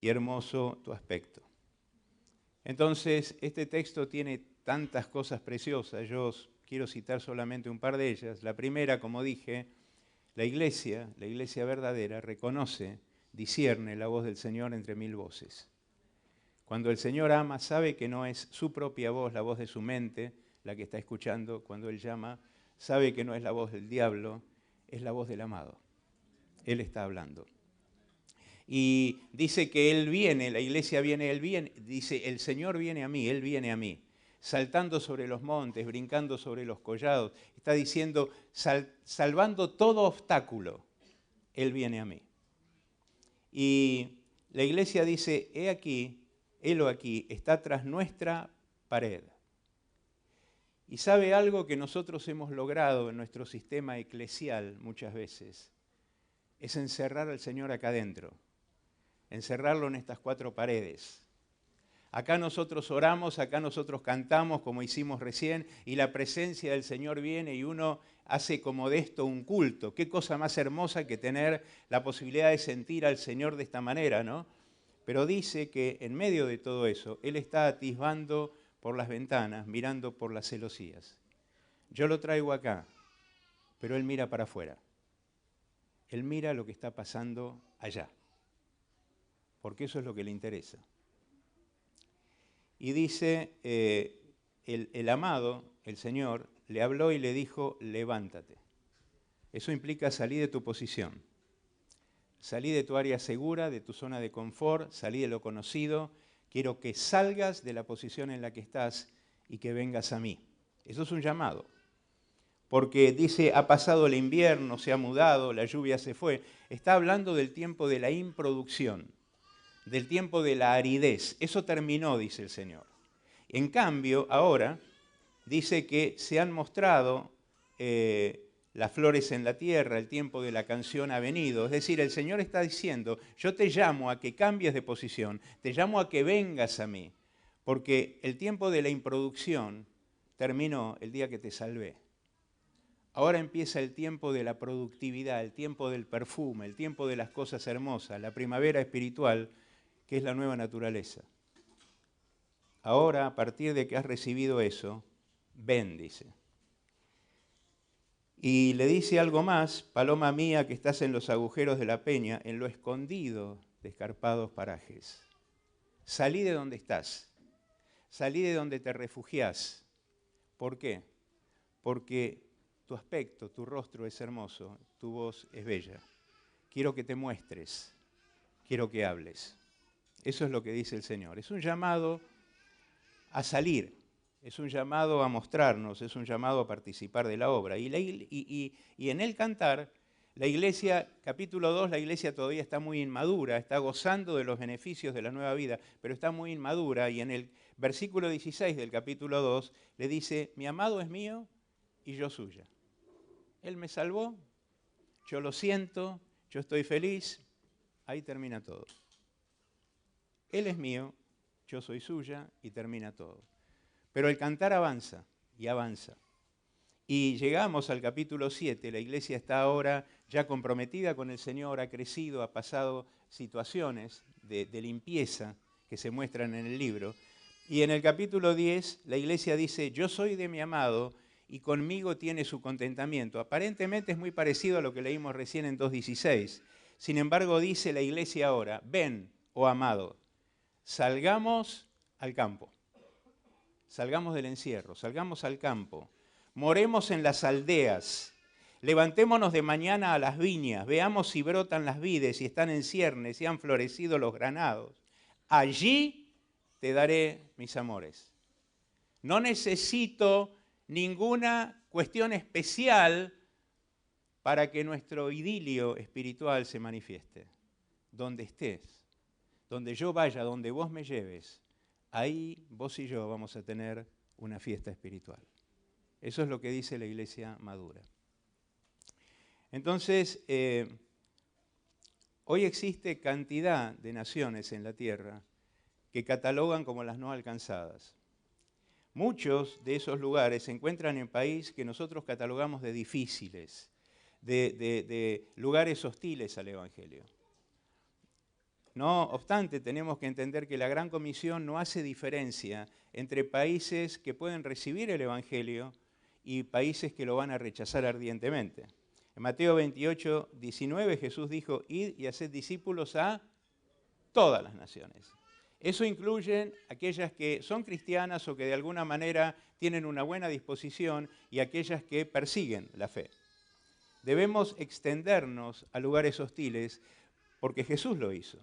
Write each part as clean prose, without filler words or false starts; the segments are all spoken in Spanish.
y hermoso tu aspecto. Entonces, este texto tiene tantas cosas preciosas, yo quiero citar solamente un par de ellas. La primera, como dije, la iglesia verdadera, reconoce, discierne la voz del Señor entre mil voces. Cuando el Señor ama, sabe que no es su propia voz, la voz de su mente, la que está escuchando. Cuando Él llama, sabe que no es la voz del diablo, es la voz del amado. Él está hablando. Y dice que Él viene, la iglesia viene, Él viene, dice, el Señor viene a mí, Él viene a mí, saltando sobre los montes, brincando sobre los collados, está diciendo, salvando todo obstáculo, Él viene a mí. Y la iglesia dice, he aquí, Helo aquí, está tras nuestra pared. Y sabe algo que nosotros hemos logrado en nuestro sistema eclesial muchas veces, es encerrar al Señor acá adentro. Encerrarlo en estas cuatro paredes. Acá nosotros oramos, acá nosotros cantamos como hicimos recién y la presencia del Señor viene y uno hace como de esto un culto. Qué cosa más hermosa que tener la posibilidad de sentir al Señor de esta manera, ¿no? Pero dice que en medio de todo eso, Él está atisbando por las ventanas, mirando por las celosías. Yo lo traigo acá, pero Él mira para afuera. Él mira lo que está pasando allá, porque eso es lo que le interesa. Y dice, el amado, el Señor, le habló y le dijo, levántate. Eso implica salir de tu posición. Salí de tu área segura, de tu zona de confort, salí de lo conocido. Quiero que salgas de la posición en la que estás y que vengas a mí. Eso es un llamado. Porque dice, ha pasado el invierno, se ha mudado, la lluvia se fue. Está hablando del tiempo de la improducción, del tiempo de la aridez. Eso terminó, dice el Señor. En cambio, ahora dice que se han mostrado las flores en la tierra, el tiempo de la canción ha venido. Es decir, el Señor está diciendo, yo te llamo a que cambies de posición, te llamo a que vengas a mí, porque el tiempo de la improducción terminó el día que te salvé. Ahora empieza el tiempo de la productividad, el tiempo del perfume, el tiempo de las cosas hermosas, la primavera espiritual, que es la nueva naturaleza. Ahora, a partir de que has recibido eso, ven, dice. Y le dice algo más, paloma mía que estás en los agujeros de la peña, en lo escondido de escarpados parajes. Salí de donde estás, salí de donde te refugiás. ¿Por qué? Porque tu aspecto, tu rostro es hermoso, tu voz es bella. Quiero que te muestres, quiero que hables. Eso es lo que dice el Señor. Es un llamado a salir. Es un llamado a mostrarnos, es un llamado a participar de la obra. Y en el cantar, la iglesia, capítulo 2, la iglesia todavía está muy inmadura, está gozando de los beneficios de la nueva vida, pero está muy inmadura. Y en el versículo 16 del capítulo 2 le dice, mi amado es mío y yo suya. Él me salvó, yo lo siento, yo estoy feliz, ahí termina todo. Él es mío, yo soy suya y termina todo. Pero el cantar avanza y avanza. Y llegamos al capítulo 7, la iglesia está ahora ya comprometida con el Señor, ha crecido, ha pasado situaciones de limpieza que se muestran en el libro. Y en el capítulo 10 la iglesia dice, yo soy de mi amado y conmigo tiene su contentamiento. Aparentemente es muy parecido a lo que leímos recién en 2.16. Sin embargo dice la iglesia ahora, ven, oh amado, salgamos al campo. Salgamos del encierro, salgamos al campo, moremos en las aldeas, levantémonos de mañana a las viñas, veamos si brotan las vides, si están en ciernes, si han florecido los granados. Allí te daré mis amores. No necesito ninguna cuestión especial para que nuestro idilio espiritual se manifieste. Donde estés, donde yo vaya, donde vos me lleves, ahí vos y yo vamos a tener una fiesta espiritual. Eso es lo que dice la iglesia madura. Entonces, hoy existe cantidad de naciones en la tierra que catalogan como las no alcanzadas. Muchos de esos lugares se encuentran en países que nosotros catalogamos de difíciles, de lugares hostiles al Evangelio. No obstante, tenemos que entender que la Gran Comisión no hace diferencia entre países que pueden recibir el Evangelio y países que lo van a rechazar ardientemente. En Mateo 28, 19 Jesús dijo, id y haced discípulos a todas las naciones. Eso incluye aquellas que son cristianas o que de alguna manera tienen una buena disposición y aquellas que persiguen la fe. Debemos extendernos a lugares hostiles porque Jesús lo hizo.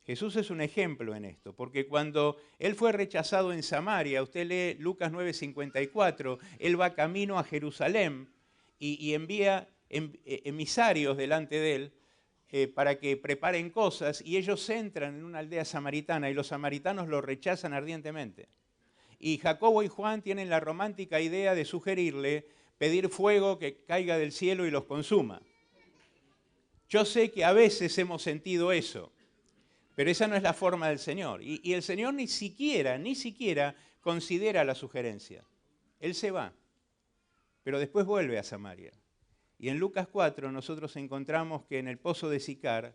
Jesús es un ejemplo en esto, porque cuando Él fue rechazado en Samaria, usted lee Lucas 9:54, Él va camino a Jerusalén y envía emisarios delante de Él para que preparen cosas, y ellos entran en una aldea samaritana y los samaritanos lo rechazan ardientemente. Y Jacobo y Juan tienen la romántica idea de sugerirle pedir fuego que caiga del cielo y los consuma. Yo sé que a veces hemos sentido eso, pero esa no es la forma del Señor. Y el Señor ni siquiera considera la sugerencia. Él se va, pero después vuelve a Samaria. Y en Lucas 4 nosotros encontramos que en el pozo de Sicar,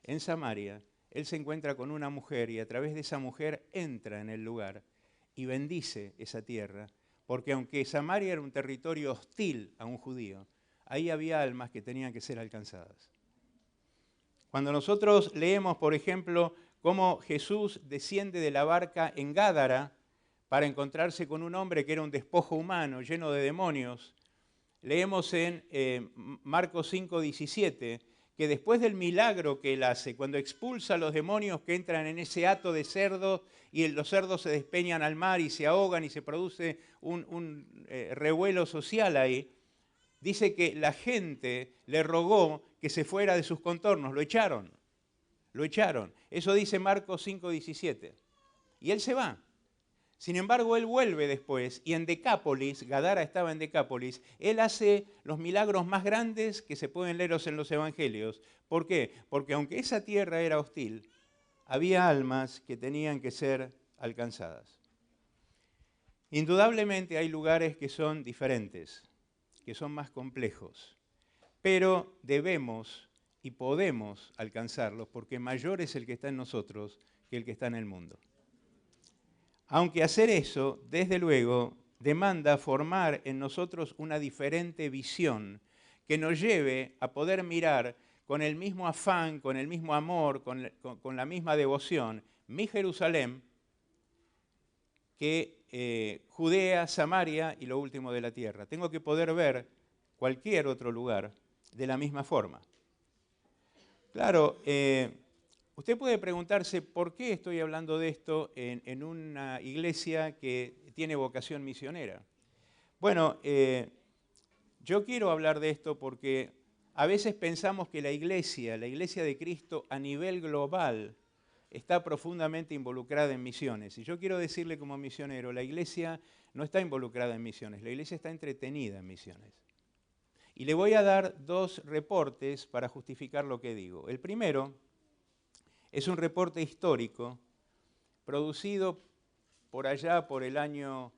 en Samaria, Él se encuentra con una mujer y a través de esa mujer entra en el lugar y bendice esa tierra, porque aunque Samaria era un territorio hostil a un judío, ahí había almas que tenían que ser alcanzadas. Cuando nosotros leemos, por ejemplo, cómo Jesús desciende de la barca en Gádara para encontrarse con un hombre que era un despojo humano, lleno de demonios, leemos en Marcos 5:17 que después del milagro que Él hace, cuando expulsa a los demonios que entran en ese hato de cerdos y los cerdos se despeñan al mar y se ahogan y se produce un revuelo social ahí, dice que la gente le rogó que se fuera de sus contornos, lo echaron. Eso dice Marcos 5:17. Y Él se va. Sin embargo, Él vuelve después y en Decápolis, Gadara estaba en Decápolis, Él hace los milagros más grandes que se pueden leer en los evangelios. ¿Por qué? Porque aunque esa tierra era hostil, había almas que tenían que ser alcanzadas. Indudablemente hay lugares que son diferentes, que son más complejos, pero debemos y podemos alcanzarlos porque mayor es el que está en nosotros que el que está en el mundo. Aunque hacer eso, desde luego, demanda formar en nosotros una diferente visión que nos lleve a poder mirar con el mismo afán, con el mismo amor, con la misma devoción, mi Jerusalén, que Judea, Samaria y lo último de la tierra. Tengo que poder ver cualquier otro lugar de la misma forma. Claro, usted puede preguntarse por qué estoy hablando de esto en una iglesia que tiene vocación misionera. Bueno, yo quiero hablar de esto porque a veces pensamos que la iglesia de Cristo a nivel global, está profundamente involucrada en misiones. Y yo quiero decirle como misionero, la iglesia no está involucrada en misiones, la iglesia está entretenida en misiones. Y le voy a dar dos reportes para justificar lo que digo. El primero es un reporte histórico producido por allá por el año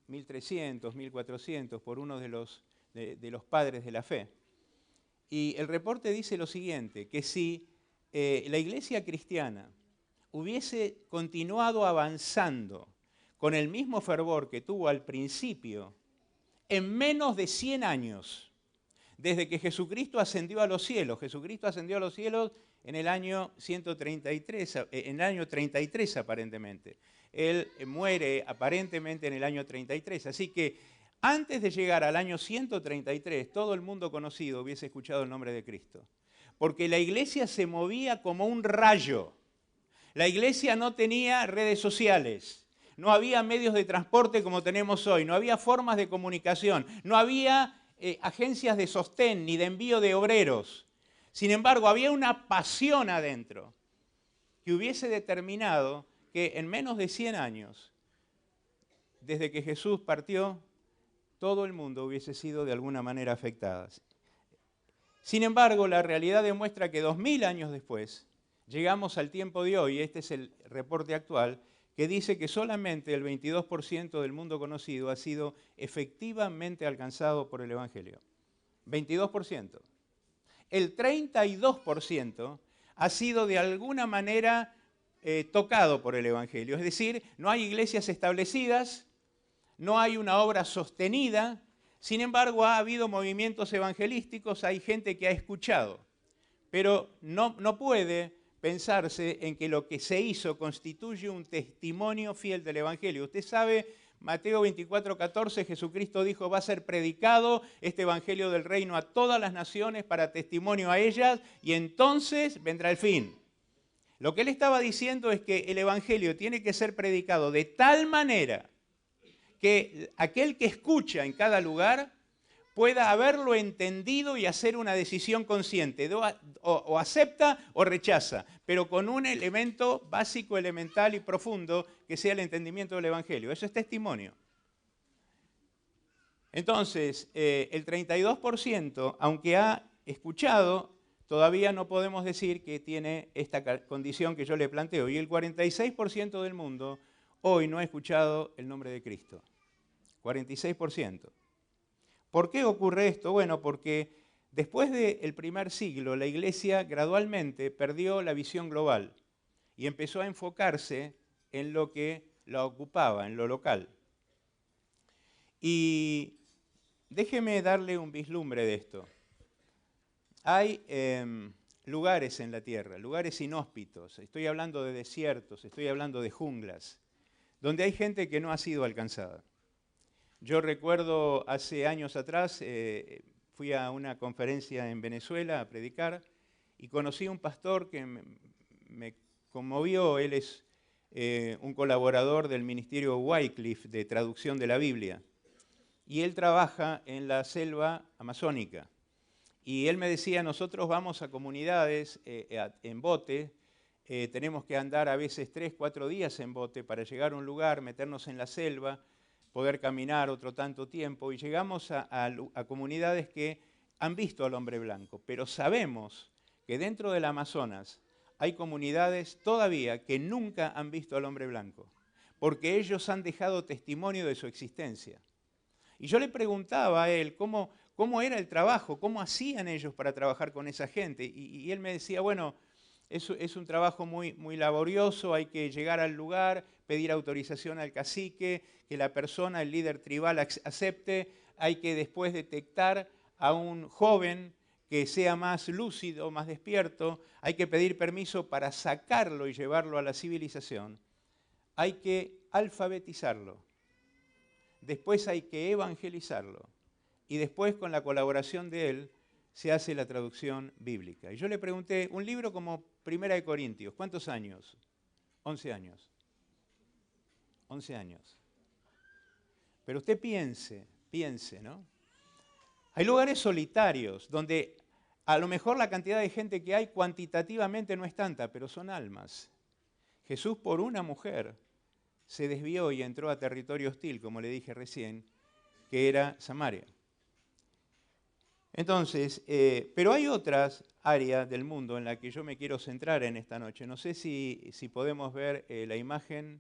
1300, 1400, por uno de los padres de la fe. Y el reporte dice lo siguiente, que si la iglesia cristiana hubiese continuado avanzando con el mismo fervor que tuvo al principio, en menos de 100 años, desde que Jesucristo ascendió a los cielos en el año 133, en el año 33 aparentemente. Él muere aparentemente en el año 33, así que antes de llegar al año 133, todo el mundo conocido hubiese escuchado el nombre de Cristo. Porque la iglesia se movía como un rayo. La iglesia no tenía redes sociales, no había medios de transporte como tenemos hoy, no había formas de comunicación, no había agencias de sostén ni de envío de obreros. Sin embargo, había una pasión adentro que hubiese determinado que en menos de 100 años, desde que Jesús partió, todo el mundo hubiese sido de alguna manera afectado. Sin embargo, la realidad demuestra que 2000 años después, llegamos al tiempo de hoy, este es el reporte actual, que dice que solamente el 22% del mundo conocido ha sido efectivamente alcanzado por el Evangelio. 22%. El 32% ha sido de alguna manera tocado por el Evangelio. Es decir, no hay iglesias establecidas, no hay una obra sostenida, sin embargo ha habido movimientos evangelísticos, hay gente que ha escuchado, pero no puede pensarse en que lo que se hizo constituye un testimonio fiel del Evangelio. Usted sabe, Mateo 24:14, Jesucristo dijo, va a ser predicado este Evangelio del reino a todas las naciones para testimonio a ellas y entonces vendrá el fin. Lo que él estaba diciendo es que el Evangelio tiene que ser predicado de tal manera que aquel que escucha en cada lugar pueda haberlo entendido y hacer una decisión consciente, o acepta o rechaza, pero con un elemento básico, elemental y profundo que sea el entendimiento del Evangelio. Eso es testimonio. Entonces, el 32%, aunque ha escuchado, todavía no podemos decir que tiene esta condición que yo le planteo. Y el 46% del mundo hoy no ha escuchado el nombre de Cristo. 46%. ¿Por qué ocurre esto? Bueno, porque después del primer siglo la Iglesia gradualmente perdió la visión global y empezó a enfocarse en lo que la ocupaba, en lo local. Y déjeme darle un vislumbre de esto. Hay lugares en la tierra, lugares inhóspitos, estoy hablando de desiertos, estoy hablando de junglas, donde hay gente que no ha sido alcanzada. Yo recuerdo hace años atrás, fui a una conferencia en Venezuela a predicar y conocí a un pastor que me conmovió. Él es un colaborador del ministerio Wycliffe de traducción de la Biblia y él trabaja en la selva amazónica. Y él me decía, nosotros vamos a comunidades en bote, tenemos que andar a veces 3, 4 días en bote para llegar a un lugar, meternos en la selva, poder caminar otro tanto tiempo, y llegamos a comunidades que han visto al hombre blanco, pero sabemos que dentro del Amazonas hay comunidades todavía que nunca han visto al hombre blanco, porque ellos han dejado testimonio de su existencia. Y yo le preguntaba a él cómo era el trabajo, cómo hacían ellos para trabajar con esa gente, y él me decía, bueno, es un trabajo muy laborioso, hay que llegar al lugar, pedir autorización al cacique, que la persona, el líder tribal, acepte, hay que después detectar a un joven que sea más lúcido, más despierto, hay que pedir permiso para sacarlo y llevarlo a la civilización, hay que alfabetizarlo, después hay que evangelizarlo y después con la colaboración de él se hace la traducción bíblica. Y yo le pregunté, un libro como Primera de Corintios, ¿cuántos años? 11 años. 11 años. Pero usted piense, ¿no? Hay lugares solitarios donde a lo mejor la cantidad de gente que hay cuantitativamente no es tanta, pero son almas. Jesús por una mujer se desvió y entró a territorio hostil, como le dije recién, que era Samaria. Entonces, pero hay otras áreas del mundo en las que yo me quiero centrar en esta noche. No sé si podemos ver la imagen.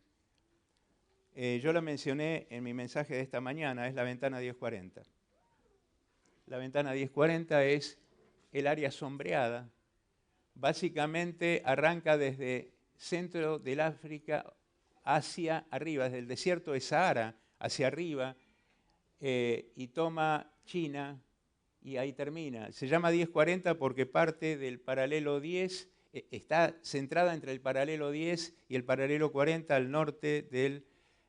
Yo la mencioné en mi mensaje de esta mañana, es la ventana 1040. La ventana 1040 es el área sombreada. Básicamente arranca desde centro del África hacia arriba, desde el desierto de Sahara hacia arriba, y toma China, y ahí termina. Se llama 1040 porque parte del paralelo 10, está centrada entre el paralelo 10 y el paralelo 40 al norte del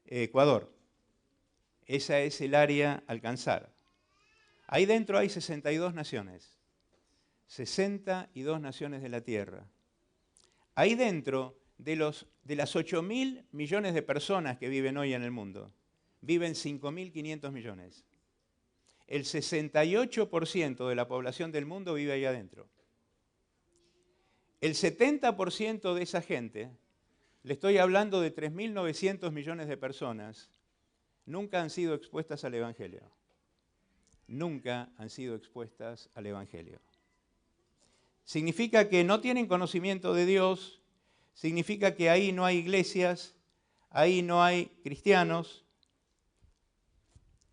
Ecuador. Esa es el área a alcanzar. Ahí dentro hay 62 naciones. 62 naciones de la Tierra. Ahí dentro de las 8.000 millones de personas que viven hoy en el mundo, viven 5.500 millones. El 68% de la población del mundo vive ahí adentro. El 70% de esa gente, le estoy hablando de 3.900 millones de personas, nunca han sido expuestas al Evangelio. Nunca han sido expuestas al Evangelio. Significa que no tienen conocimiento de Dios, significa que ahí no hay iglesias, ahí no hay cristianos.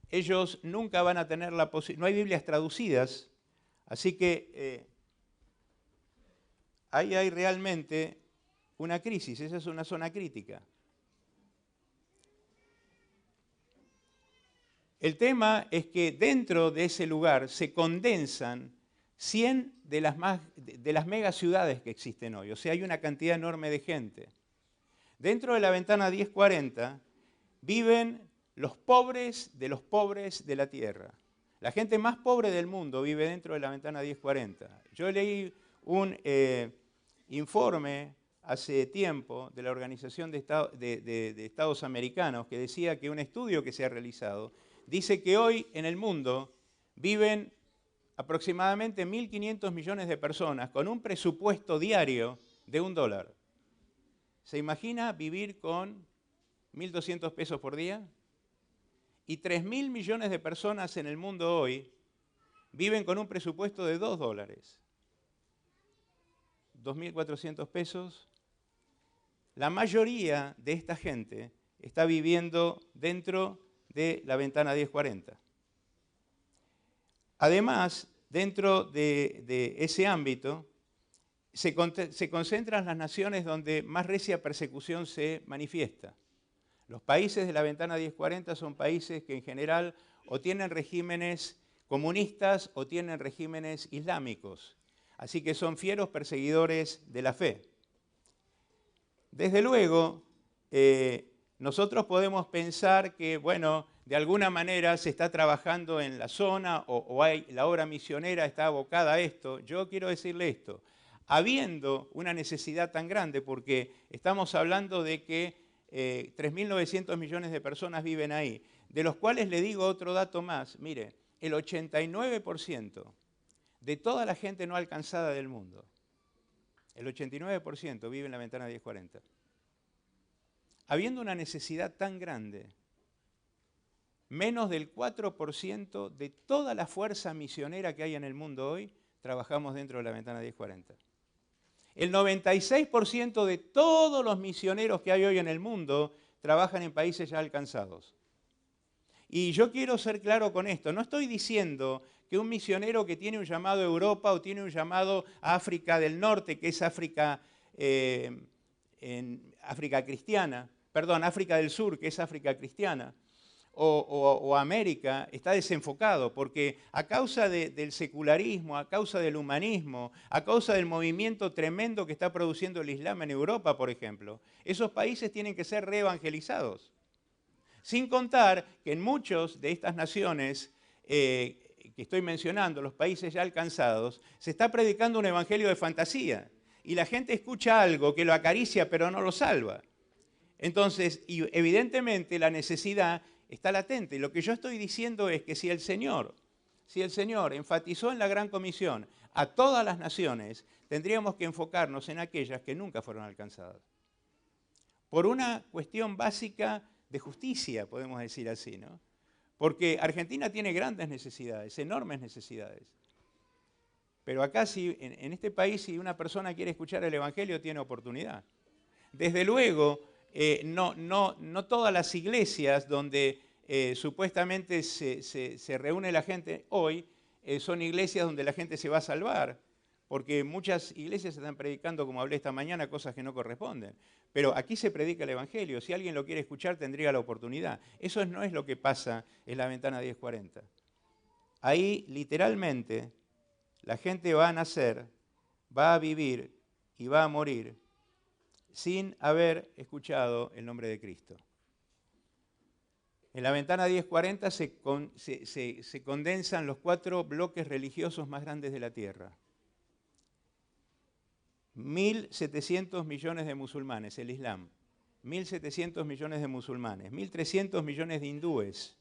Ellos nunca van a tener la posibilidad, no hay Biblias traducidas, así que ahí hay realmente una crisis, esa es una zona crítica. El tema es que dentro de ese lugar se condensan 100 de las megaciudades que existen hoy, o sea, hay una cantidad enorme de gente. Dentro de la ventana 1040 viven los pobres de la tierra. La gente más pobre del mundo vive dentro de la ventana 1040. Yo leí un informe hace tiempo de la Organización de Estados Americanos que decía que un estudio que se ha realizado dice que hoy en el mundo viven aproximadamente 1.500 millones de personas con un presupuesto diario de $1. ¿Se imagina vivir con 1.200 pesos por día? Y 3.000 millones de personas en el mundo hoy viven con un presupuesto de $2. 2.400 pesos. La mayoría de esta gente está viviendo dentro de la ventana 1040. Además, dentro de ese ámbito, se concentran las naciones donde más recia persecución se manifiesta. Los países de la ventana 1040 son países que en general o tienen regímenes comunistas o tienen regímenes islámicos. Así que son fieros perseguidores de la fe. Desde luego, nosotros podemos pensar que, bueno, de alguna manera se está trabajando en la zona o la obra misionera está abocada a esto. Yo quiero decirle esto. Habiendo una necesidad tan grande, porque estamos hablando de que 3.900 millones de personas viven ahí, de los cuales le digo otro dato más. Mire, el 89% de toda la gente no alcanzada del mundo, el 89% vive en la ventana 1040. Habiendo una necesidad tan grande, menos del 4% de toda la fuerza misionera que hay en el mundo hoy, trabajamos dentro de la ventana 1040. El 96% de todos los misioneros que hay hoy en el mundo trabajan en países ya alcanzados. Y yo quiero ser claro con esto, no estoy diciendo que un misionero que tiene un llamado a Europa o tiene un llamado a África del Norte, que es África cristiana, perdón, África del Sur, que es África cristiana, o América, está desenfocado, porque a causa del secularismo, a causa del humanismo, a causa del movimiento tremendo que está produciendo el Islam en Europa, por ejemplo, esos países tienen que ser reevangelizados. Sin contar que en muchas de estas naciones que estoy mencionando, los países ya alcanzados, se está predicando un evangelio de fantasía, y la gente escucha algo que lo acaricia pero no lo salva. Entonces, y evidentemente la necesidad está latente. Y lo que yo estoy diciendo es que si el Señor enfatizó en la Gran Comisión a todas las naciones, tendríamos que enfocarnos en aquellas que nunca fueron alcanzadas. Por una cuestión básica de justicia, podemos decir así, ¿no? Porque Argentina tiene grandes necesidades, enormes necesidades. Pero acá, en este país, si una persona quiere escuchar el Evangelio, tiene oportunidad. Desde luego, no todas las iglesias donde supuestamente se reúne la gente hoy son iglesias donde la gente se va a salvar, porque muchas iglesias están predicando, como hablé esta mañana, cosas que no corresponden. Pero aquí se predica el Evangelio, si alguien lo quiere escuchar tendría la oportunidad. Eso no es lo que pasa en la ventana 1040. Ahí literalmente la gente va a nacer, va a vivir y va a morir sin haber escuchado el nombre de Cristo. En la ventana 1040 se condensan los 4 bloques religiosos más grandes de la Tierra. 1.700 millones de musulmanes, el Islam. 1.700 millones de musulmanes, 1.300 millones de hindúes,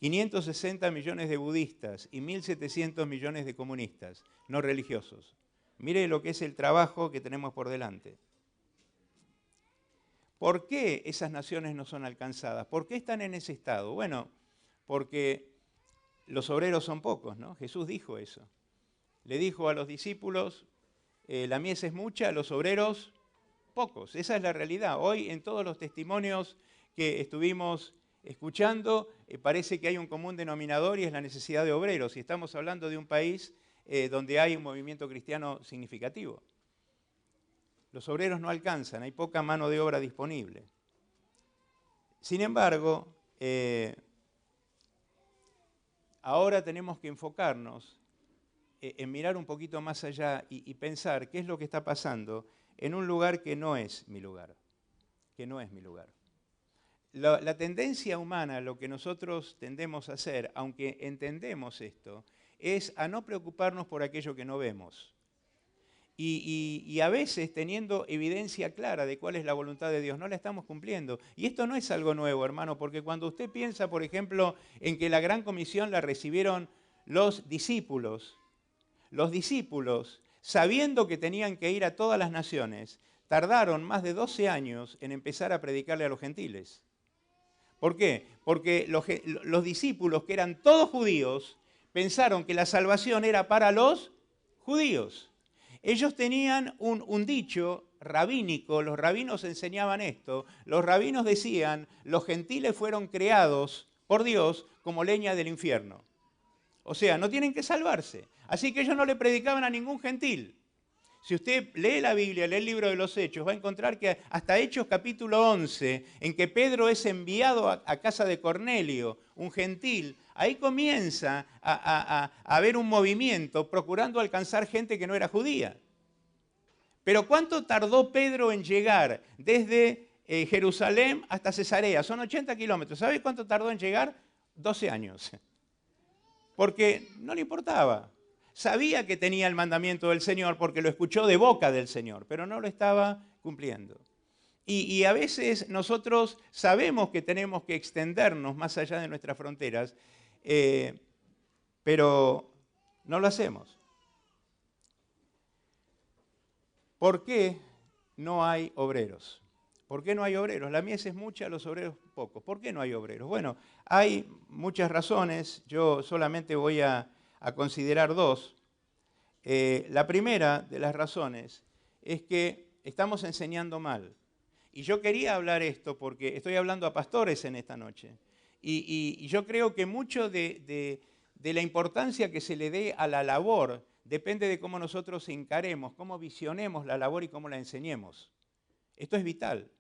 560 millones de budistas y 1.700 millones de comunistas, no religiosos. Mire lo que es el trabajo que tenemos por delante. ¿Por qué esas naciones no son alcanzadas? ¿Por qué están en ese estado? Bueno, porque los obreros son pocos, ¿no? Jesús dijo eso. Le dijo a los discípulos, la mies es mucha, los obreros pocos. Esa es la realidad. Hoy en todos los testimonios que estuvimos escuchando, parece que hay un común denominador y es la necesidad de obreros. Y estamos hablando de un país donde hay un movimiento cristiano significativo. Los obreros no alcanzan, hay poca mano de obra disponible. Sin embargo, ahora tenemos que enfocarnos en mirar un poquito más allá y pensar qué es lo que está pasando en un lugar que no es mi lugar, que no es mi lugar. La tendencia humana, lo que nosotros tendemos a hacer, aunque entendemos esto, es a no preocuparnos por aquello que no vemos. Y a veces, teniendo evidencia clara de cuál es la voluntad de Dios, no la estamos cumpliendo. Y esto no es algo nuevo, hermano, porque cuando usted piensa, por ejemplo, en que la Gran Comisión la recibieron los discípulos, sabiendo que tenían que ir a todas las naciones, tardaron más de 12 años en empezar a predicarle a los gentiles. ¿Por qué? Porque los discípulos, que eran todos judíos, pensaron que la salvación era para los judíos. Ellos tenían un dicho rabínico, los rabinos enseñaban esto, los rabinos decían, los gentiles fueron creados por Dios como leña del infierno. O sea, no tienen que salvarse. Así que ellos no le predicaban a ningún gentil. Si usted lee la Biblia, lee el libro de los Hechos, va a encontrar que hasta Hechos capítulo 11, en que Pedro es enviado a casa de Cornelio, un gentil, ahí comienza a haber un movimiento procurando alcanzar gente que no era judía. Pero ¿cuánto tardó Pedro en llegar desde Jerusalén hasta Cesarea? Son 80 kilómetros. ¿Sabe cuánto tardó en llegar? 12 años. Porque no le importaba. Sabía que tenía el mandamiento del Señor porque lo escuchó de boca del Señor, pero no lo estaba cumpliendo. Y a veces nosotros sabemos que tenemos que extendernos más allá de nuestras fronteras, pero no lo hacemos. ¿Por qué no hay obreros? ¿Por qué no hay obreros? La mies es mucha, los obreros pocos. ¿Por qué no hay obreros? Bueno, hay muchas razones, yo solamente voy a considerar dos. La primera de las razones es que estamos enseñando mal. Y yo quería hablar esto porque estoy hablando a pastores en esta noche. Y yo creo que mucho de la importancia que se le dé a la labor depende de cómo nosotros encaremos, cómo visionemos la labor y cómo la enseñemos. Esto es vital.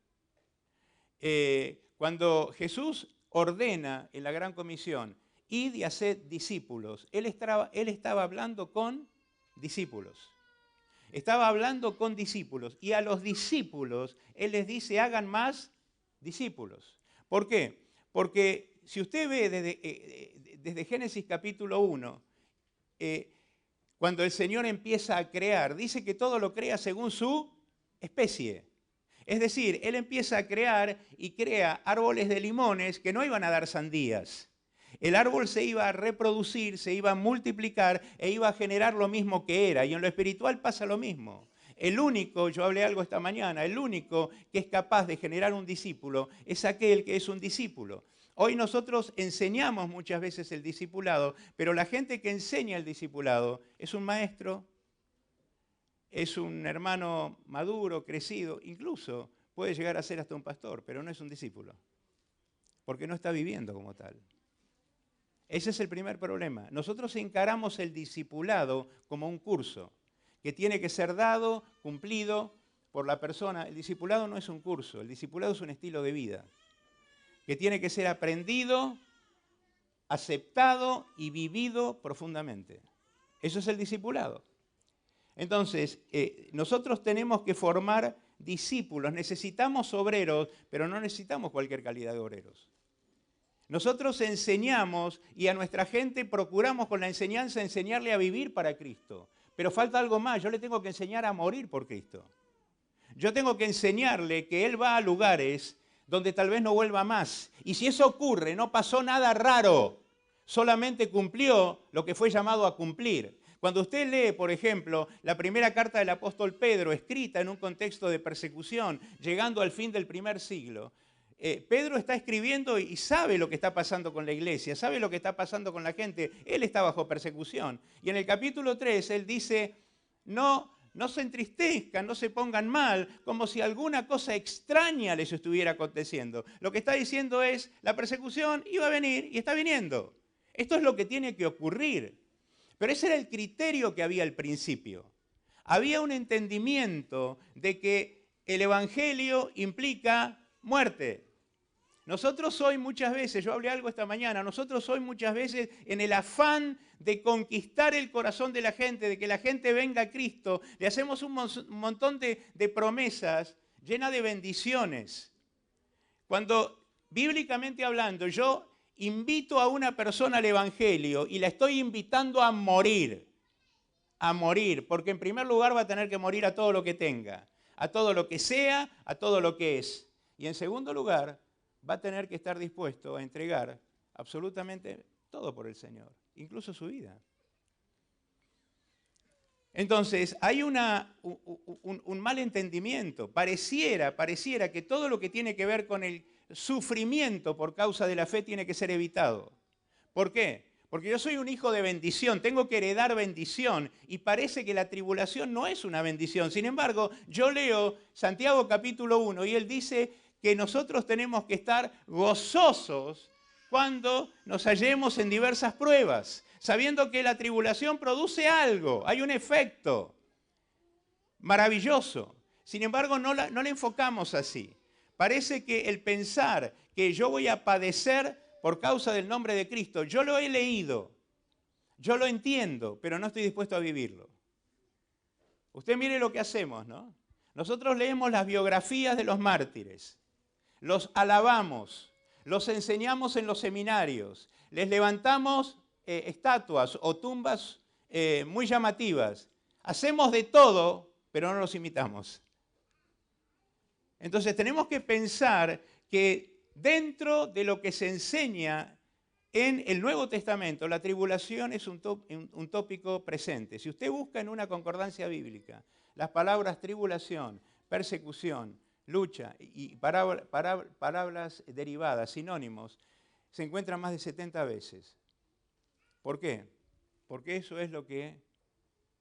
Cuando Jesús ordena en la Gran Comisión, id y haced discípulos, Él estaba hablando con discípulos. Estaba hablando con discípulos y a los discípulos Él les dice, hagan más discípulos. ¿Por qué? Porque si usted ve desde Génesis capítulo 1, cuando el Señor empieza a crear, dice que todo lo crea según su especie. Es decir, Él empieza a crear y crea árboles de limones que no iban a dar sandías. El árbol se iba a reproducir, se iba a multiplicar e iba a generar lo mismo que era. Y en lo espiritual pasa lo mismo. El único, yo hablé algo esta mañana, el único que es capaz de generar un discípulo es aquel que es un discípulo. Hoy nosotros enseñamos muchas veces el discipulado, pero la gente que enseña el discipulado es un maestro, es un hermano maduro, crecido, incluso puede llegar a ser hasta un pastor, pero no es un discípulo, porque no está viviendo como tal. Ese es el primer problema. Nosotros encaramos el discipulado como un curso que tiene que ser dado, cumplido por la persona. El discipulado no es un curso, el discipulado es un estilo de vida que tiene que ser aprendido, aceptado y vivido profundamente. Eso es el discipulado. Entonces, nosotros tenemos que formar discípulos. Necesitamos obreros, pero no necesitamos cualquier calidad de obreros. Nosotros enseñamos y a nuestra gente procuramos con la enseñanza enseñarle a vivir para Cristo. Pero falta algo más, yo le tengo que enseñar a morir por Cristo. Yo tengo que enseñarle que Él va a lugares donde tal vez no vuelva más. Y si eso ocurre, no pasó nada raro, solamente cumplió lo que fue llamado a cumplir. Cuando usted lee, por ejemplo, la primera carta del apóstol Pedro, escrita en un contexto de persecución, llegando al fin del primer siglo, Pedro está escribiendo y sabe lo que está pasando con la iglesia, sabe lo que está pasando con la gente. Él está bajo persecución. Y en el capítulo 3 él dice, no se entristezcan, no se pongan mal, como si alguna cosa extraña les estuviera aconteciendo. Lo que está diciendo es, la persecución iba a venir y está viniendo. Esto es lo que tiene que ocurrir. Pero ese era el criterio que había al principio. había un entendimiento de que el Evangelio implica muerte. Nosotros hoy muchas veces, yo hablé algo esta mañana, nosotros hoy muchas veces en el afán de conquistar el corazón de la gente, de que la gente venga a Cristo, le hacemos un montón de promesas llenas de bendiciones. Cuando bíblicamente hablando yo invito a una persona al Evangelio y la estoy invitando a morir, porque en primer lugar va a tener que morir a todo lo que tenga, a todo lo que sea, a todo lo que es. Y en segundo lugar, va a tener que estar dispuesto a entregar absolutamente todo por el Señor, incluso su vida. Entonces, hay un mal entendimiento. Pareciera que todo lo que tiene que ver con el sufrimiento por causa de la fe tiene que ser evitado. ¿Por qué? Porque yo soy un hijo de bendición, tengo que heredar bendición y parece que la tribulación no es una bendición. Sin embargo, yo leo Santiago capítulo 1 y él dice que nosotros tenemos que estar gozosos cuando nos hallemos en diversas pruebas, sabiendo que la tribulación produce algo, hay un efecto maravilloso. Sin embargo, no la enfocamos así. Parece que el pensar que yo voy a padecer por causa del nombre de Cristo, yo lo he leído, yo lo entiendo, pero no estoy dispuesto a vivirlo. Usted mire lo que hacemos, ¿no? Nosotros leemos las biografías de los mártires, los alabamos, los enseñamos en los seminarios, les levantamos estatuas o tumbas muy llamativas. Hacemos de todo, pero no los imitamos. Entonces tenemos que pensar que dentro de lo que se enseña en el Nuevo Testamento, la tribulación es un tópico presente. Si usted busca en una concordancia bíblica las palabras tribulación, persecución, lucha y palabras derivadas, sinónimos, se encuentran más de 70 veces. ¿Por qué? Porque eso es lo que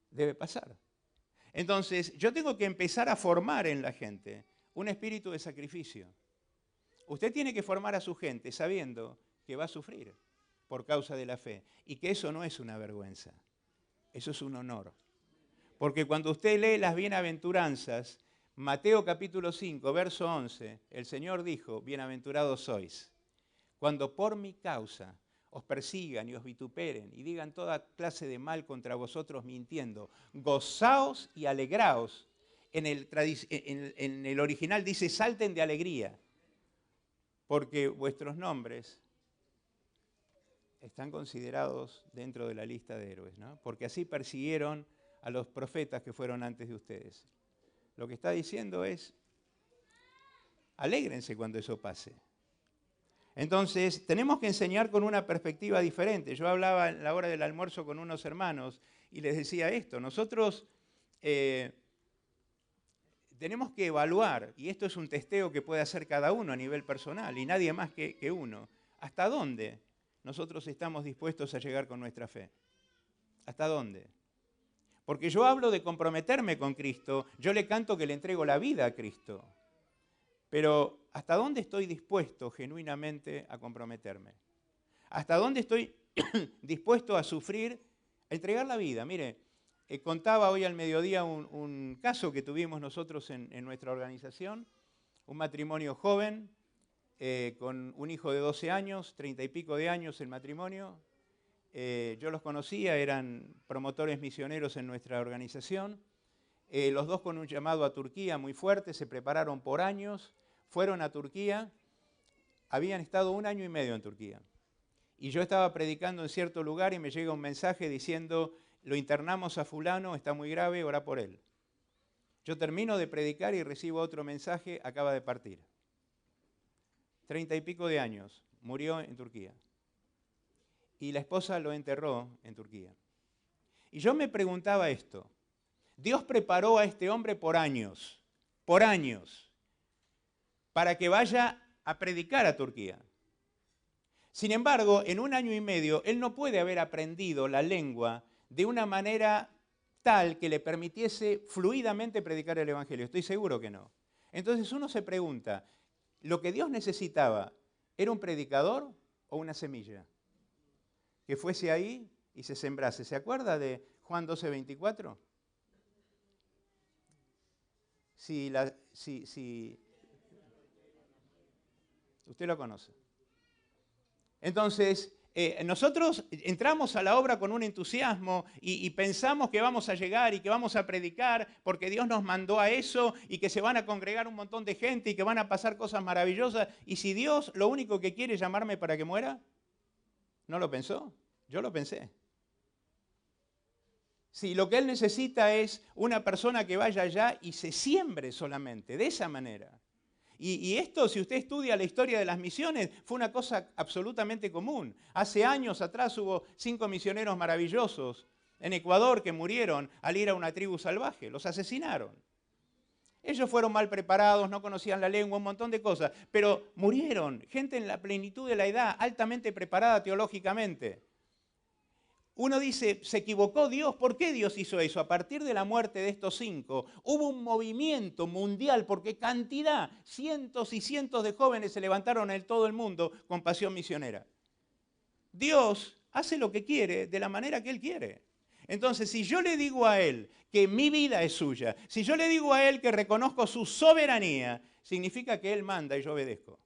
debe pasar. Entonces, yo tengo que empezar a formar en la gente un espíritu de sacrificio. Usted tiene que formar a su gente sabiendo que va a sufrir por causa de la fe y que eso no es una vergüenza, eso es un honor. Porque cuando usted lee las bienaventuranzas, Mateo capítulo 5, verso 11, el Señor dijo, bienaventurados sois, cuando por mi causa os persigan y os vituperen y digan toda clase de mal contra vosotros mintiendo, gozaos y alegraos. En el original dice, salten de alegría, porque vuestros nombres están considerados dentro de la lista de héroes, ¿no? Porque así persiguieron a los profetas que fueron antes de ustedes. Lo que está diciendo es, alégrense cuando eso pase. Entonces, tenemos que enseñar con una perspectiva diferente. Yo hablaba en la hora del almuerzo con unos hermanos y les decía esto, nosotros tenemos que evaluar, y esto es un testeo que puede hacer cada uno a nivel personal, y nadie más que uno, ¿hasta dónde nosotros estamos dispuestos a llegar con nuestra fe? ¿Hasta dónde? Porque yo hablo de comprometerme con Cristo, yo le canto que le entrego la vida a Cristo, pero ¿hasta dónde estoy dispuesto genuinamente a comprometerme? ¿Hasta dónde estoy dispuesto a sufrir, a entregar la vida? Mire, contaba hoy al mediodía un caso que tuvimos nosotros en nuestra organización, un matrimonio joven, con un hijo de 12 años, 30 y pico de años el matrimonio. Yo los conocía, eran promotores misioneros en nuestra organización. Los dos con un llamado a Turquía muy fuerte, se prepararon por años, fueron a Turquía, habían estado 1 año y medio en Turquía. Y yo estaba predicando en cierto lugar y me llega un mensaje diciendo, lo internamos a fulano, está muy grave, orá por él. Yo termino de predicar y recibo otro mensaje, acaba de partir. 30 y pico de años, murió en Turquía. Y la esposa lo enterró en Turquía. Y yo me preguntaba esto, Dios preparó a este hombre por años, para que vaya a predicar a Turquía. Sin embargo, en 1 año y medio, él no puede haber aprendido la lengua de una manera tal que le permitiese fluidamente predicar el Evangelio. Estoy seguro que no. Entonces uno se pregunta, ¿lo que Dios necesitaba era un predicador o una semilla? Que fuese ahí y se sembrase. ¿Se acuerda de Juan 12:24? si usted lo conoce. Entonces, nosotros entramos a la obra con un entusiasmo y pensamos que vamos a llegar y que vamos a predicar porque Dios nos mandó a eso y que se van a congregar un montón de gente y que van a pasar cosas maravillosas. Y si Dios lo único que quiere es llamarme para que muera, ¿no lo pensó? Yo lo pensé. Si lo que Él necesita es una persona que vaya allá y se siembre solamente, de esa manera. Y esto, si usted estudia la historia de las misiones, fue una cosa absolutamente común. Hace años atrás hubo 5 misioneros maravillosos en Ecuador que murieron al ir a una tribu salvaje, los asesinaron. Ellos fueron mal preparados, no conocían la lengua, un montón de cosas, pero murieron, gente en la plenitud de la edad, altamente preparada teológicamente. Uno dice, ¿se equivocó Dios? ¿Por qué Dios hizo eso? A partir de la muerte de estos 5, hubo un movimiento mundial, porque cantidad, cientos y cientos de jóvenes se levantaron en todo el mundo con pasión misionera. Dios hace lo que quiere de la manera que Él quiere. Entonces, si yo le digo a Él que mi vida es suya, si yo le digo a Él que reconozco su soberanía, significa que Él manda y yo obedezco.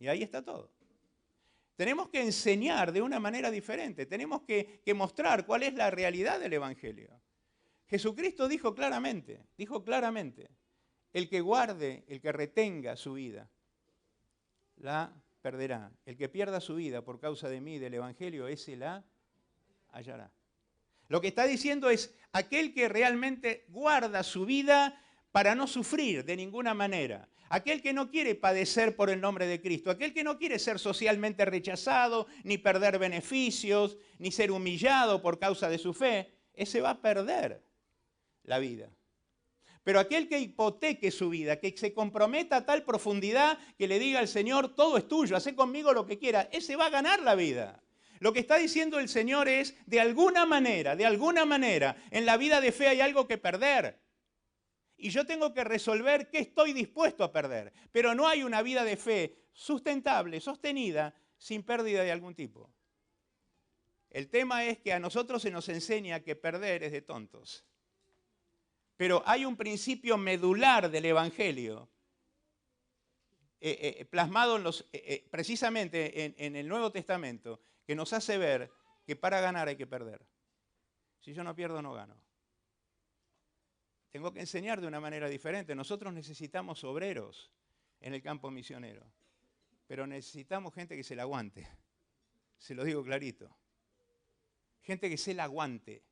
Y ahí está todo. Tenemos que enseñar de una manera diferente, tenemos que mostrar cuál es la realidad del Evangelio. Jesucristo dijo claramente, el que guarde, el que retenga su vida, la perderá. El que pierda su vida por causa de mí, del Evangelio, ese la hallará. Lo que está diciendo es, aquel que realmente guarda su vida para no sufrir de ninguna manera. Aquel que no quiere padecer por el nombre de Cristo, aquel que no quiere ser socialmente rechazado, ni perder beneficios, ni ser humillado por causa de su fe, ese va a perder la vida. Pero aquel que hipoteque su vida, que se comprometa a tal profundidad que le diga al Señor, todo es tuyo, haz conmigo lo que quieras, ese va a ganar la vida. Lo que está diciendo el Señor es, de alguna manera, en la vida de fe hay algo que perder. Y yo tengo que resolver qué estoy dispuesto a perder. Pero no hay una vida de fe sustentable, sostenida, sin pérdida de algún tipo. El tema es que a nosotros se nos enseña que perder es de tontos. Pero hay un principio medular del Evangelio, plasmado precisamente en el Nuevo Testamento, que nos hace ver que para ganar hay que perder. Si yo no pierdo, no gano. Tengo que enseñar de una manera diferente. Nosotros necesitamos obreros en el campo misionero, pero necesitamos gente que se la aguante. Se lo digo clarito. Gente que se la aguante.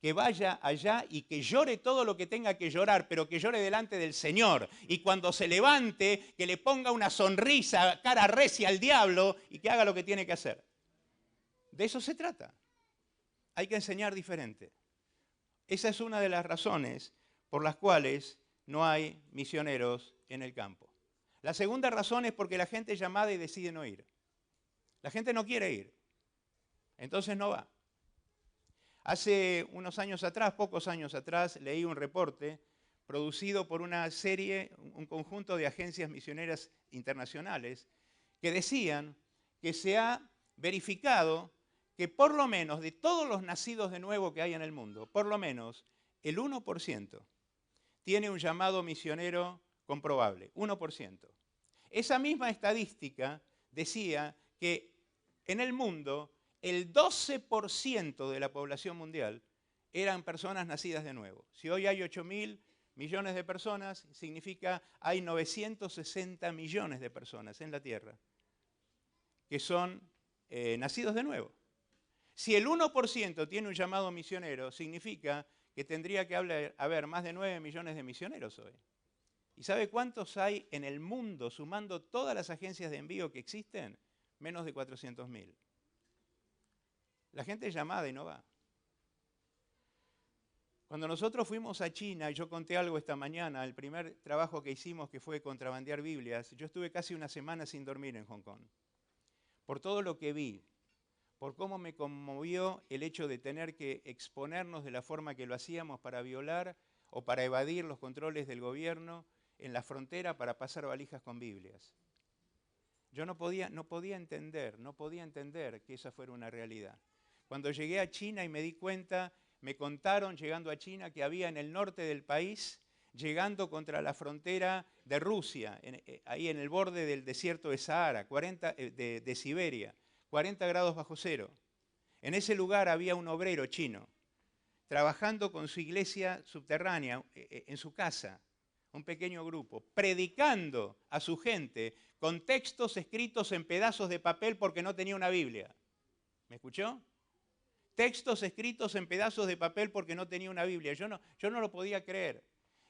Que vaya allá y que llore todo lo que tenga que llorar, pero que llore delante del Señor. Y cuando se levante, que le ponga una sonrisa, cara recia al diablo y que haga lo que tiene que hacer. De eso se trata. Hay que enseñar diferente. Esa es una de las razones por las cuales no hay misioneros en el campo. La segunda razón es porque la gente es llamada y decide no ir. La gente no quiere ir, entonces no va. Hace unos años atrás, pocos años atrás, leí un reporte producido por una serie, un conjunto de agencias misioneras internacionales, que decían que se ha verificado que por lo menos de todos los nacidos de nuevo que hay en el mundo, por lo menos el 1% tiene un llamado misionero comprobable, 1%. Esa misma estadística decía que en el mundo el 12% de la población mundial eran personas nacidas de nuevo. Si hoy hay 8.000 millones de personas, significa hay 960 millones de personas en la Tierra que son nacidos de nuevo. Si el 1% tiene un llamado misionero, significa que tendría que haber más de 9 millones de misioneros hoy. ¿Y sabe cuántos hay en el mundo, sumando todas las agencias de envío que existen? Menos de 400.000. La gente es llamada y no va. Cuando nosotros fuimos a China, y yo conté algo esta mañana, el primer trabajo que hicimos, que fue contrabandear Biblias, yo estuve casi una semana sin dormir en Hong Kong. Por todo lo que vi, por cómo me conmovió el hecho de tener que exponernos de la forma que lo hacíamos para violar o para evadir los controles del gobierno en la frontera para pasar valijas con Biblias. Yo no podía entender que esa fuera una realidad. Cuando llegué a China y me di cuenta, me contaron llegando a China que había en el norte del país llegando contra la frontera de Rusia, ahí en el borde del desierto de Sahara, de Siberia, 40 grados bajo cero. En ese lugar había un obrero chino, trabajando con su iglesia subterránea, en su casa, un pequeño grupo, predicando a su gente con textos escritos en pedazos de papel porque no tenía una Biblia. ¿Me escuchó? Textos escritos en pedazos de papel porque no tenía una Biblia. Yo no lo podía creer.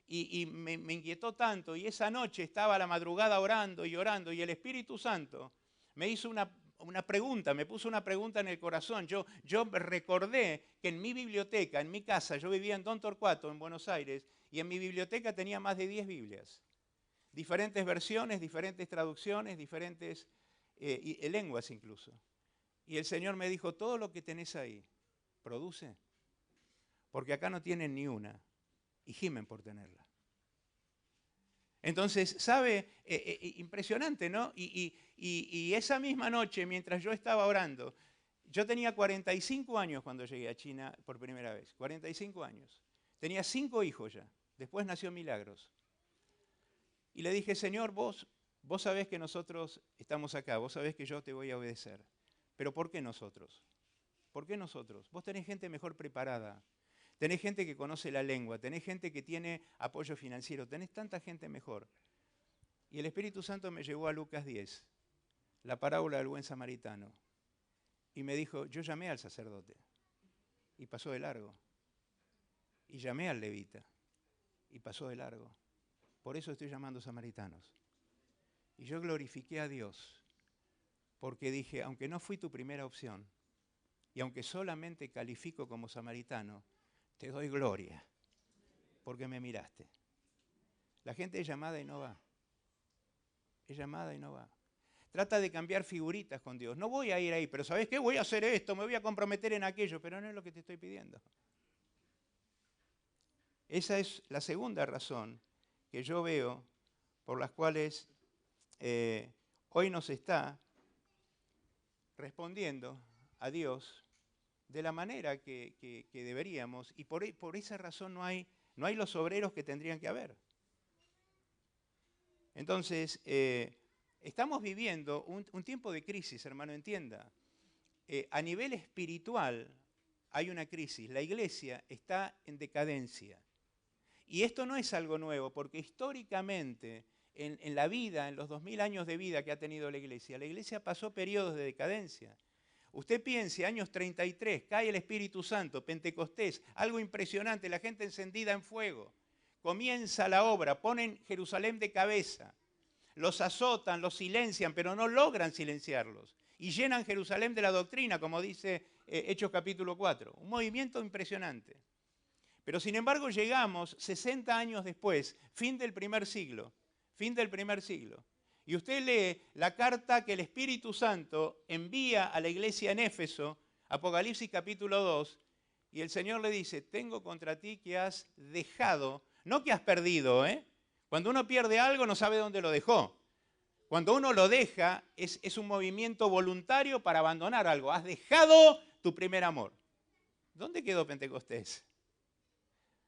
Y me inquietó tanto. Y esa noche estaba a la madrugada orando y orando. Y el Espíritu Santo me hizo una pregunta, me puso una pregunta en el corazón. Yo recordé que en mi biblioteca, en mi casa, yo vivía en Don Torcuato, en Buenos Aires, y en mi biblioteca tenía más de 10 Biblias. Diferentes versiones, diferentes traducciones, diferentes lenguas incluso. Y el Señor me dijo, todo lo que tenés ahí, produce, porque acá no tienen ni una, y gimen por tenerla. Entonces, ¿sabe? Impresionante, ¿no? Y esa misma noche, mientras yo estaba orando, yo tenía 45 años cuando llegué a China por primera vez, 45 años. Tenía 5 hijos ya, después nació Milagros. Y le dije, Señor, vos sabés que nosotros estamos acá, vos sabés que yo te voy a obedecer. Pero ¿por qué nosotros? ¿Por qué nosotros? Vos tenés gente mejor preparada, tenés gente que conoce la lengua, tenés gente que tiene apoyo financiero, tenés tanta gente mejor. Y el Espíritu Santo me llevó a Lucas 10, la parábola del buen samaritano, y me dijo, yo llamé al sacerdote, y pasó de largo. Y llamé al levita, y pasó de largo. Por eso estoy llamando samaritanos. Y yo glorifiqué a Dios, porque dije, aunque no fui tu primera opción, y aunque solamente califico como samaritano, te doy gloria, porque me miraste. La gente es llamada y no va. Es llamada y no va. Trata de cambiar figuritas con Dios. No voy a ir ahí, pero ¿sabes qué? Voy a hacer esto, me voy a comprometer en aquello, pero no es lo que te estoy pidiendo. Esa es la segunda razón que yo veo por las cuales hoy nos está respondiendo a Dios de la manera que deberíamos, y por esa razón no hay los obreros que tendrían que haber. Entonces, estamos viviendo un tiempo de crisis, hermano, entienda. A nivel espiritual hay una crisis. La iglesia está en decadencia. Y esto no es algo nuevo, porque históricamente, en la vida, en los 2000 años de vida que ha tenido la iglesia pasó periodos de decadencia. Usted piense, años 33, cae el Espíritu Santo, Pentecostés, algo impresionante, la gente encendida en fuego. Comienza la obra, ponen Jerusalén de cabeza, los azotan, los silencian, pero no logran silenciarlos. Y llenan Jerusalén de la doctrina, como dice Hechos capítulo 4. Un movimiento impresionante. Pero sin embargo llegamos 60 años después, fin del primer siglo. Y usted lee la carta que el Espíritu Santo envía a la iglesia en Éfeso, Apocalipsis capítulo 2, y el Señor le dice, tengo contra ti que has dejado, no que has perdido, Cuando uno pierde algo no sabe dónde lo dejó. Cuando uno lo deja es un movimiento voluntario para abandonar algo. Has dejado tu primer amor. ¿Dónde quedó Pentecostés?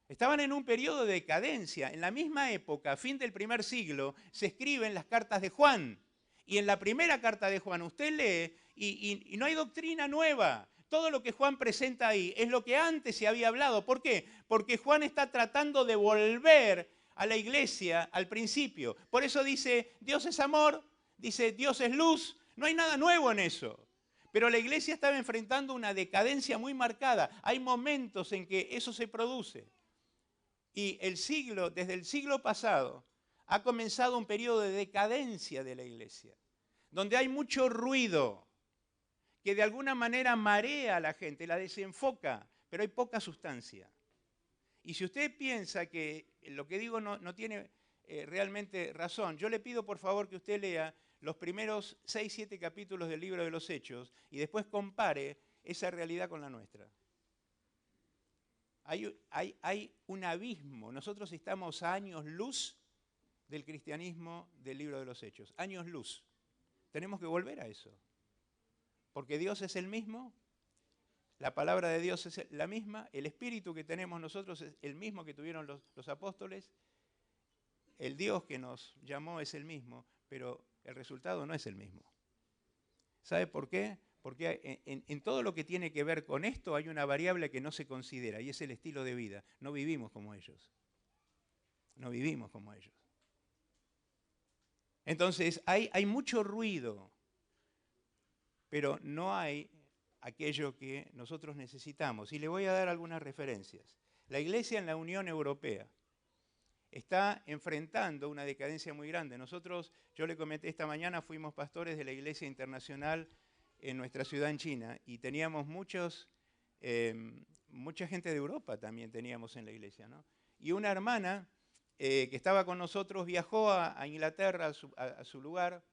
Estaban en un periodo de decadencia. En la misma época, fin del primer siglo, se escriben las cartas de Juan. Y en la primera carta de Juan usted lee y no hay doctrina nueva. Todo lo que Juan presenta ahí es lo que antes se había hablado. ¿Por qué? Porque Juan está tratando de volver a la iglesia al principio. Por eso dice, Dios es amor, dice, Dios es luz. No hay nada nuevo en eso. Pero la iglesia estaba enfrentando una decadencia muy marcada. Hay momentos en que eso se produce. Y desde el siglo pasado, ha comenzado un periodo de decadencia de la iglesia, donde hay mucho ruido, que de alguna manera marea a la gente, la desenfoca, pero hay poca sustancia. Y si usted piensa que lo que digo no tiene realmente razón, yo le pido por favor que usted lea los primeros 6-7 capítulos del libro de los Hechos y después compare esa realidad con la nuestra. Hay un abismo. Nosotros estamos a años luz del cristianismo del libro de los Hechos. Años luz. Tenemos que volver a eso. Porque Dios es el mismo, la palabra de Dios es la misma, el espíritu que tenemos nosotros es el mismo que tuvieron los apóstoles, el Dios que nos llamó es el mismo, pero el resultado no es el mismo. ¿Sabe por qué? Porque en todo lo que tiene que ver con esto hay una variable que no se considera y es el estilo de vida. No vivimos como ellos. No vivimos como ellos. Entonces hay mucho ruido, pero no hay aquello que nosotros necesitamos. Y le voy a dar algunas referencias. La Iglesia en la Unión Europea está enfrentando una decadencia muy grande. Nosotros, yo le comenté esta mañana, fuimos pastores de la Iglesia Internacional en nuestra ciudad en China y teníamos mucha gente de Europa también teníamos en la iglesia, ¿no? Y una hermana que estaba con nosotros viajó a Inglaterra, a su lugar,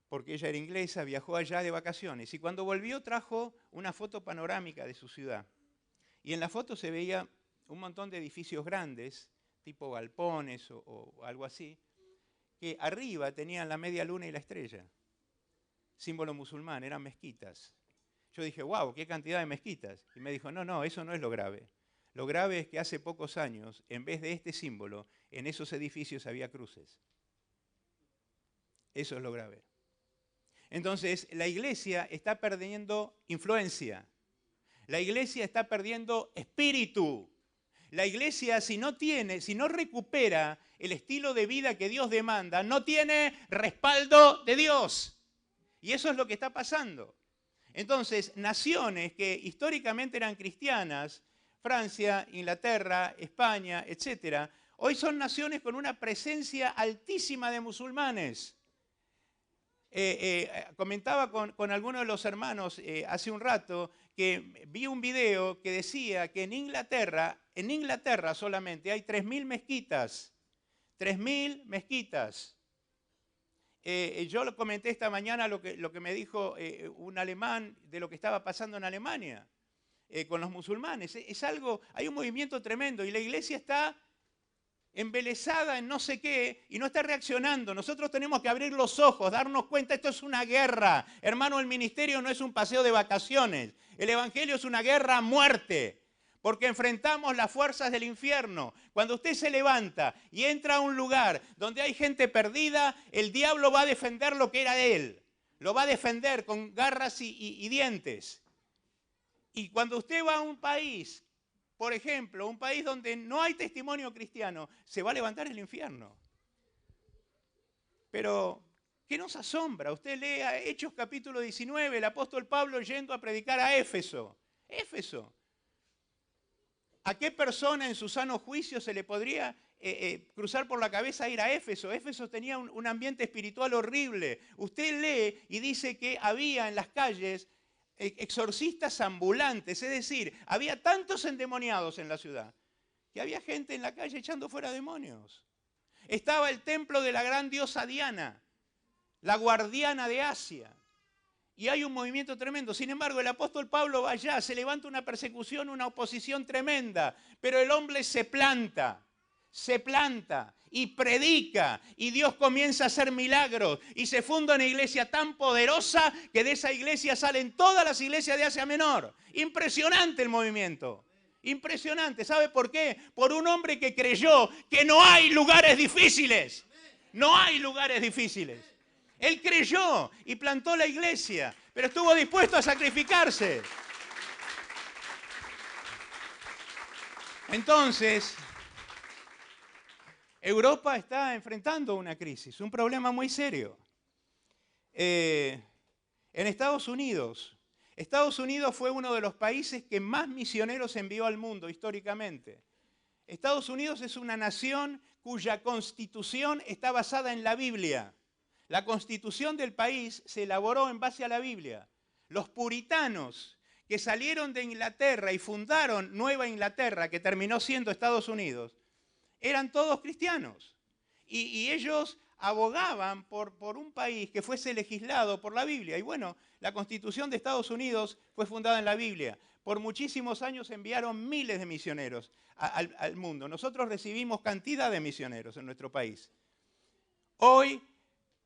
porque ella era inglesa, viajó allá de vacaciones y cuando volvió trajo una foto panorámica de su ciudad. Y en la foto se veía un montón de edificios grandes, tipo galpones o algo así, que arriba tenían la media luna y la estrella, símbolo musulmán, eran mezquitas. Yo dije, wow, qué cantidad de mezquitas. Y me dijo, no, eso no es lo grave. Lo grave es que hace pocos años, en vez de este símbolo, en esos edificios había cruces. Eso es lo grave. Entonces, la iglesia está perdiendo influencia. La iglesia está perdiendo espíritu. La iglesia, si no recupera el estilo de vida que Dios demanda, no tiene respaldo de Dios. Y eso es lo que está pasando. Entonces, naciones que históricamente eran cristianas, Francia, Inglaterra, España, etc., hoy son naciones con una presencia altísima de musulmanes. Comentaba con algunos de los hermanos hace un rato que vi un video que decía que en Inglaterra solamente hay 3.000 mezquitas. 3.000 mezquitas. Yo lo comenté esta mañana lo que me dijo un alemán de lo que estaba pasando en Alemania con los musulmanes. Es algo, hay un movimiento tremendo y la iglesia está embelesada en no sé qué y no está reaccionando. Nosotros tenemos que abrir los ojos, darnos cuenta, esto es una guerra. Hermano, el ministerio no es un paseo de vacaciones. El evangelio es una guerra a muerte. Porque enfrentamos las fuerzas del infierno. Cuando usted se levanta y entra a un lugar donde hay gente perdida, el diablo va a defender lo que era de él. Lo va a defender con garras y dientes. Y cuando usted va a un país, por ejemplo, un país donde no hay testimonio cristiano, se va a levantar el infierno. Pero, ¿qué nos asombra? Usted lea Hechos capítulo 19, el apóstol Pablo yendo a predicar a Éfeso. Éfeso. ¿A qué persona en su sano juicio se le podría cruzar por la cabeza ir a Éfeso? Éfeso tenía un ambiente espiritual horrible. Usted lee y dice que había en las calles exorcistas ambulantes, es decir, había tantos endemoniados en la ciudad que había gente en la calle echando fuera demonios. Estaba el templo de la gran diosa Diana, la guardiana de Asia. Y hay un movimiento tremendo. Sin embargo, el apóstol Pablo va allá, se levanta una persecución, una oposición tremenda, pero el hombre se planta y predica, y Dios comienza a hacer milagros, y se funda una iglesia tan poderosa que de esa iglesia salen todas las iglesias de Asia Menor. Impresionante el movimiento. Impresionante. ¿Sabe por qué? Por un hombre que creyó que no hay lugares difíciles. No hay lugares difíciles. Él creyó y plantó la iglesia, pero estuvo dispuesto a sacrificarse. Entonces, Europa está enfrentando una crisis, un problema muy serio. En Estados Unidos fue uno de los países que más misioneros envió al mundo históricamente. Estados Unidos es una nación cuya constitución está basada en la Biblia. La constitución del país se elaboró en base a la Biblia. Los puritanos que salieron de Inglaterra y fundaron Nueva Inglaterra, que terminó siendo Estados Unidos, eran todos cristianos. Y ellos abogaban por un país que fuese legislado por la Biblia. Y bueno, la Constitución de Estados Unidos fue fundada en la Biblia. Por muchísimos años enviaron miles de misioneros al mundo. Nosotros recibimos cantidad de misioneros en nuestro país. Hoy,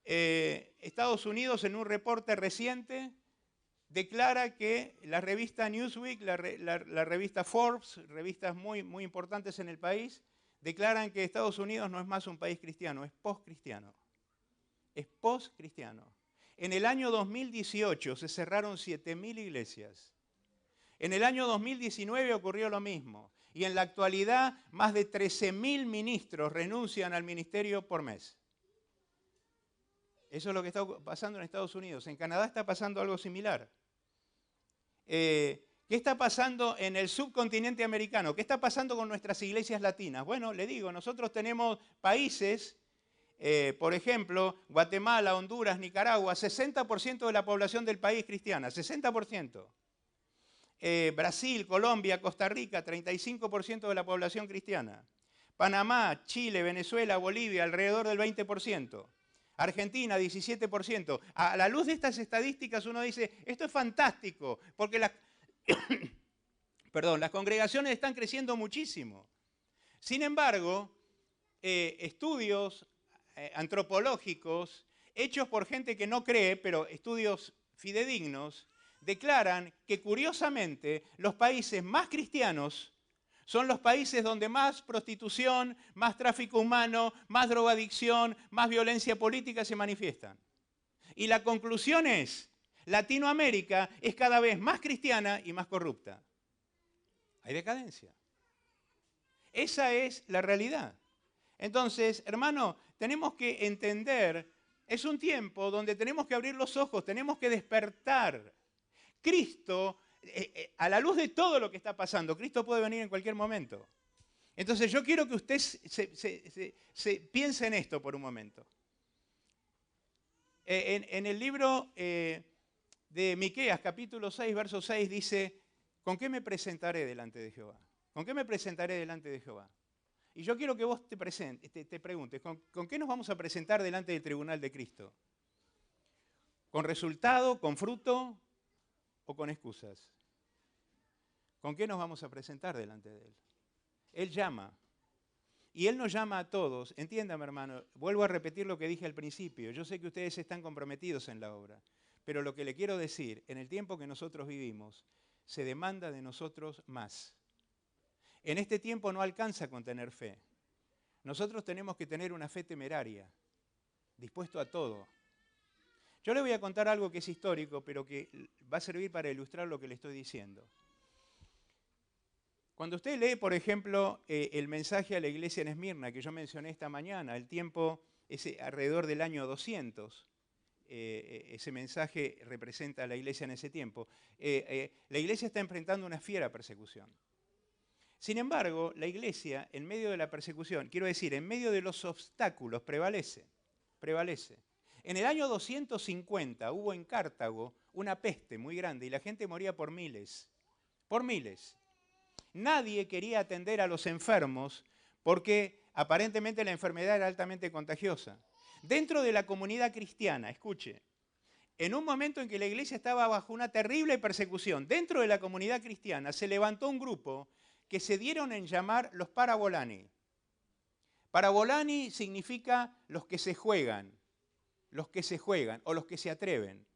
Estados Unidos, en un reporte reciente, declara que la revista Newsweek, la revista Forbes, revistas muy importantes en el país, declaran que Estados Unidos no es más un país cristiano, es postcristiano. Es postcristiano. En el año 2018 se cerraron 7.000 iglesias. En el año 2019 ocurrió lo mismo. Y en la actualidad más de 13.000 ministros renuncian al ministerio por mes. Eso es lo que está pasando en Estados Unidos. En Canadá está pasando algo similar. ¿Qué está pasando en el subcontinente americano? ¿Qué está pasando con nuestras iglesias latinas? Bueno, le digo, nosotros tenemos países, por ejemplo, Guatemala, Honduras, Nicaragua, 60% de la población del país cristiana, 60%. Brasil, Colombia, Costa Rica, 35% de la población cristiana. Panamá, Chile, Venezuela, Bolivia, alrededor del 20%. Argentina, 17%. A la luz de estas estadísticas uno dice, esto es fantástico, porque las congregaciones están creciendo muchísimo. Sin embargo, estudios antropológicos, hechos por gente que no cree, pero estudios fidedignos, declaran que curiosamente los países más cristianos son los países donde más prostitución, más tráfico humano, más drogadicción, más violencia política se manifiestan. Y la conclusión es, Latinoamérica es cada vez más cristiana y más corrupta. Hay decadencia. Esa es la realidad. Entonces, hermano, tenemos que entender, es un tiempo donde tenemos que abrir los ojos, tenemos que despertar. Cristo, a la luz de todo lo que está pasando, Cristo puede venir en cualquier momento. Entonces yo quiero que usted se piense en esto por un momento. En el libro de Miqueas, capítulo 6, verso 6, dice, ¿con qué me presentaré delante de Jehová? ¿Con qué me presentaré delante de Jehová? Y yo quiero que vos te preguntes, ¿con qué nos vamos a presentar delante del tribunal de Cristo? ¿Con resultado, con fruto o con excusas? ¿Con qué nos vamos a presentar delante de Él? Él llama. Y Él nos llama a todos. Entiéndame, hermano, vuelvo a repetir lo que dije al principio. Yo sé que ustedes están comprometidos en la obra. Pero lo que le quiero decir, en el tiempo que nosotros vivimos, se demanda de nosotros más. En este tiempo no alcanza con tener fe. Nosotros tenemos que tener una fe temeraria, dispuesto a todo. Yo le voy a contar algo que es histórico, pero que va a servir para ilustrar lo que le estoy diciendo. Cuando usted lee, por ejemplo, el mensaje a la iglesia en Esmirna, que yo mencioné esta mañana, el tiempo es alrededor del año 200, ese mensaje representa a la iglesia en ese tiempo, la iglesia está enfrentando una fiera persecución. Sin embargo, la iglesia, en medio de la persecución, quiero decir, en medio de los obstáculos, prevalece. En el año 250 hubo en Cartago una peste muy grande y la gente moría por miles. Nadie quería atender a los enfermos porque aparentemente la enfermedad era altamente contagiosa. Dentro de la comunidad cristiana, escuche, en un momento en que la iglesia estaba bajo una terrible persecución, dentro de la comunidad cristiana se levantó un grupo que se dieron en llamar los parabolani. Parabolani significa los que se juegan o los que se atreven.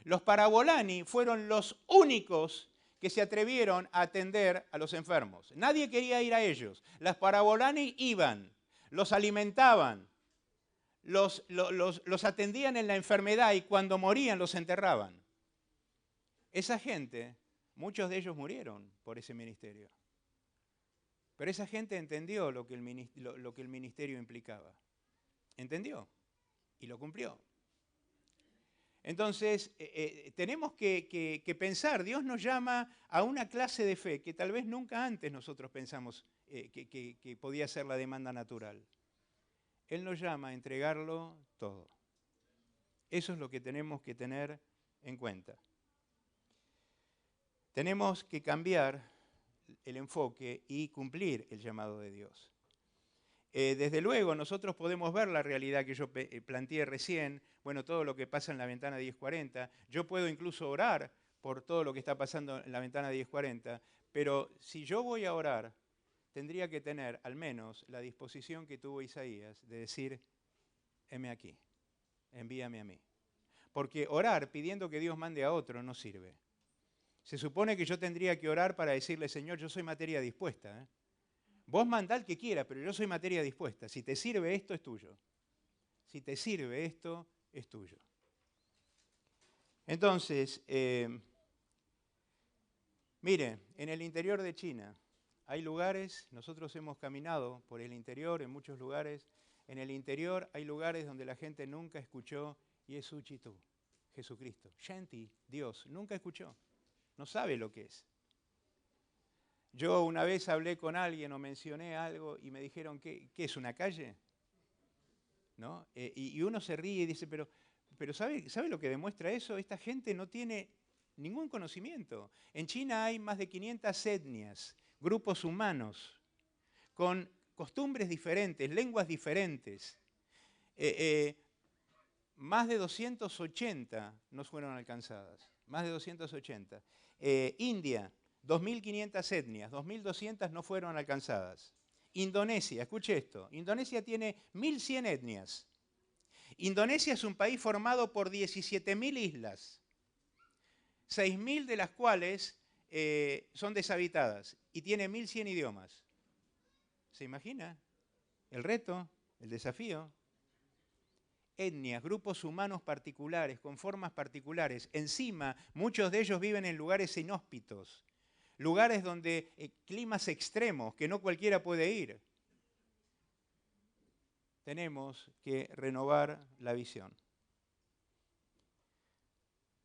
Los parabolani fueron los únicos que se atrevieron a atender a los enfermos. Nadie quería ir a ellos. Las parabolani iban, los alimentaban, los atendían en la enfermedad y cuando morían los enterraban. Esa gente, muchos de ellos murieron por ese ministerio. Pero esa gente entendió lo que el ministerio implicaba. ¿Entendió? Y lo cumplió. Entonces, tenemos que pensar, Dios nos llama a una clase de fe que tal vez nunca antes nosotros pensamos que podía ser la demanda natural. Él nos llama a entregarlo todo. Eso es lo que tenemos que tener en cuenta. Tenemos que cambiar el enfoque y cumplir el llamado de Dios. Desde luego, nosotros podemos ver la realidad que yo planteé recién, bueno, todo lo que pasa en la ventana 1040. Yo puedo incluso orar por todo lo que está pasando en la ventana 1040, pero si yo voy a orar, tendría que tener al menos la disposición que tuvo Isaías de decir, heme aquí, envíame a mí. Porque orar pidiendo que Dios mande a otro no sirve. Se supone que yo tendría que orar para decirle, Señor, yo soy materia dispuesta, Vos mandá al que quiera, pero yo soy materia dispuesta. Si te sirve esto, es tuyo. Si te sirve esto, es tuyo. Entonces, mire, en el interior de China hay lugares, nosotros hemos caminado por el interior, en muchos lugares, en el interior hay lugares donde la gente nunca escuchó Yesu Chitu, Jesucristo. Shanti, Dios, nunca escuchó, no sabe lo que es. Yo una vez hablé con alguien o mencioné algo y me dijeron, ¿qué es una calle? ¿No? Y uno se ríe y dice, pero ¿sabe lo que demuestra eso? Esta gente no tiene ningún conocimiento. En China hay más de 500 etnias, grupos humanos, con costumbres diferentes, lenguas diferentes. Más de 280 no fueron alcanzadas, más de 280. India, 2.500 etnias, 2.200 no fueron alcanzadas. Indonesia, escuche esto, Indonesia tiene 1.100 etnias. Indonesia es un país formado por 17.000 islas, 6.000 de las cuales son deshabitadas y tiene 1.100 idiomas. ¿Se imagina el reto, el desafío? Etnias, grupos humanos particulares, con formas particulares. Encima, muchos de ellos viven en lugares inhóspitos, lugares donde climas extremos que no cualquiera puede ir. Tenemos que renovar la visión.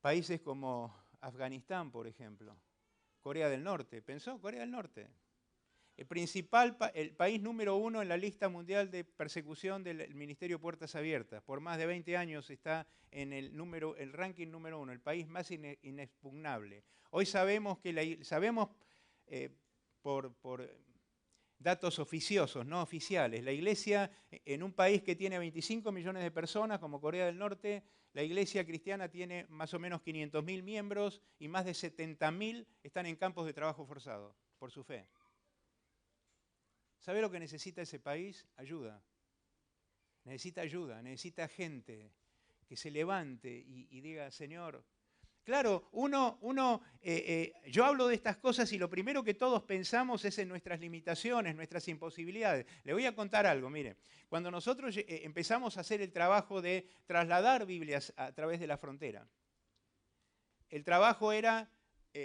Países como Afganistán, por ejemplo, Corea del Norte. ¿Pensó? Corea del Norte. El país número 1 en la lista mundial de persecución del Ministerio Puertas Abiertas. Por más de 20 años está en el ranking número 1, el país más inexpugnable. Hoy sabemos por datos oficiosos, no oficiales. La iglesia, en un país que tiene 25 millones de personas, como Corea del Norte, la iglesia cristiana tiene más o menos 500.000 miembros y más de 70.000 están en campos de trabajo forzado por su fe. ¿Sabe lo que necesita ese país? Ayuda. Necesita gente que se levante y diga, Señor. Claro, yo hablo de estas cosas y lo primero que todos pensamos es en nuestras limitaciones, nuestras imposibilidades. Le voy a contar algo, mire. Cuando nosotros empezamos a hacer el trabajo de trasladar Biblias a través de la frontera, el trabajo era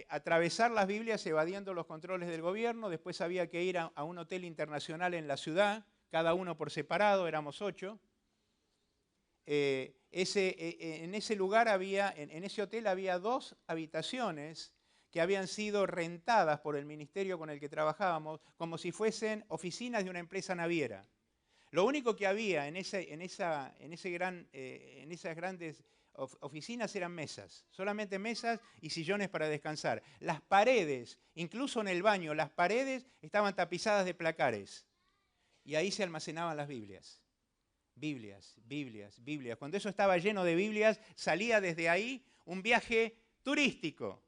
atravesar las Biblias evadiendo los controles del gobierno, después había que ir a un hotel internacional en la ciudad, cada uno por separado, éramos 8. En ese lugar en ese hotel había 2 habitaciones que habían sido rentadas por el ministerio con el que trabajábamos, como si fuesen oficinas de una empresa naviera. Lo único que había en esas grandes oficinas eran mesas, solamente mesas y sillones para descansar. Las paredes, incluso en el baño, las paredes estaban tapizadas de placares y ahí se almacenaban las Biblias. Biblias. Cuando eso estaba lleno de Biblias, salía desde ahí un viaje turístico.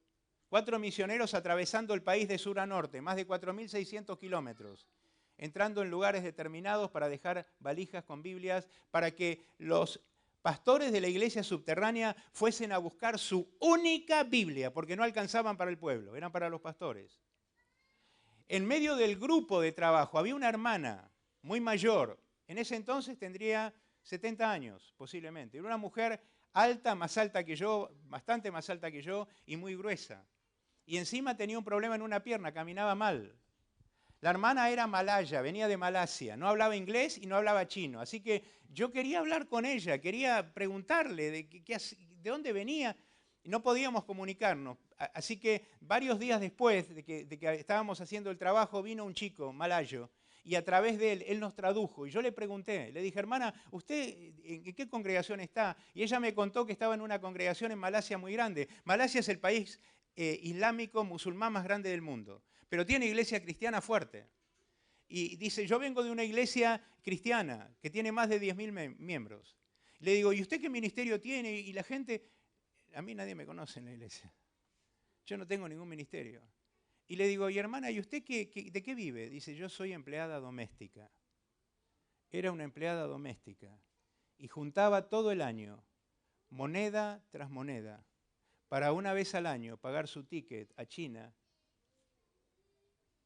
4 misioneros atravesando el país de sur a norte, más de 4.600 kilómetros, entrando en lugares determinados para dejar valijas con Biblias, para que los pastores de la iglesia subterránea fuesen a buscar su única Biblia, porque no alcanzaban para el pueblo, eran para los pastores. En medio del grupo de trabajo había una hermana muy mayor, en ese entonces tendría 70 años, posiblemente. Era una mujer alta, más alta que yo, bastante más alta que yo y muy gruesa. Y encima tenía un problema en una pierna, caminaba mal. La hermana era malaya, venía de Malasia, no hablaba inglés y no hablaba chino. Así que yo quería hablar con ella, quería preguntarle de dónde venía. Y no podíamos comunicarnos. Así que varios días después de que estábamos haciendo el trabajo, vino un chico malayo y a través de él nos tradujo. Y yo le pregunté, le dije, hermana, ¿usted en qué congregación está? Y ella me contó que estaba en una congregación en Malasia muy grande. Malasia es el país islámico musulmán más grande del mundo, pero tiene iglesia cristiana fuerte. Y dice, yo vengo de una iglesia cristiana que tiene más de 10.000 miembros. Le digo, ¿y usted qué ministerio tiene? Y la gente, a mí nadie me conoce en la iglesia. Yo no tengo ningún ministerio. Y le digo, y hermana, ¿y usted de qué vive? Dice, yo soy empleada doméstica. Era una empleada doméstica y juntaba todo el año, moneda tras moneda, para una vez al año pagar su ticket a China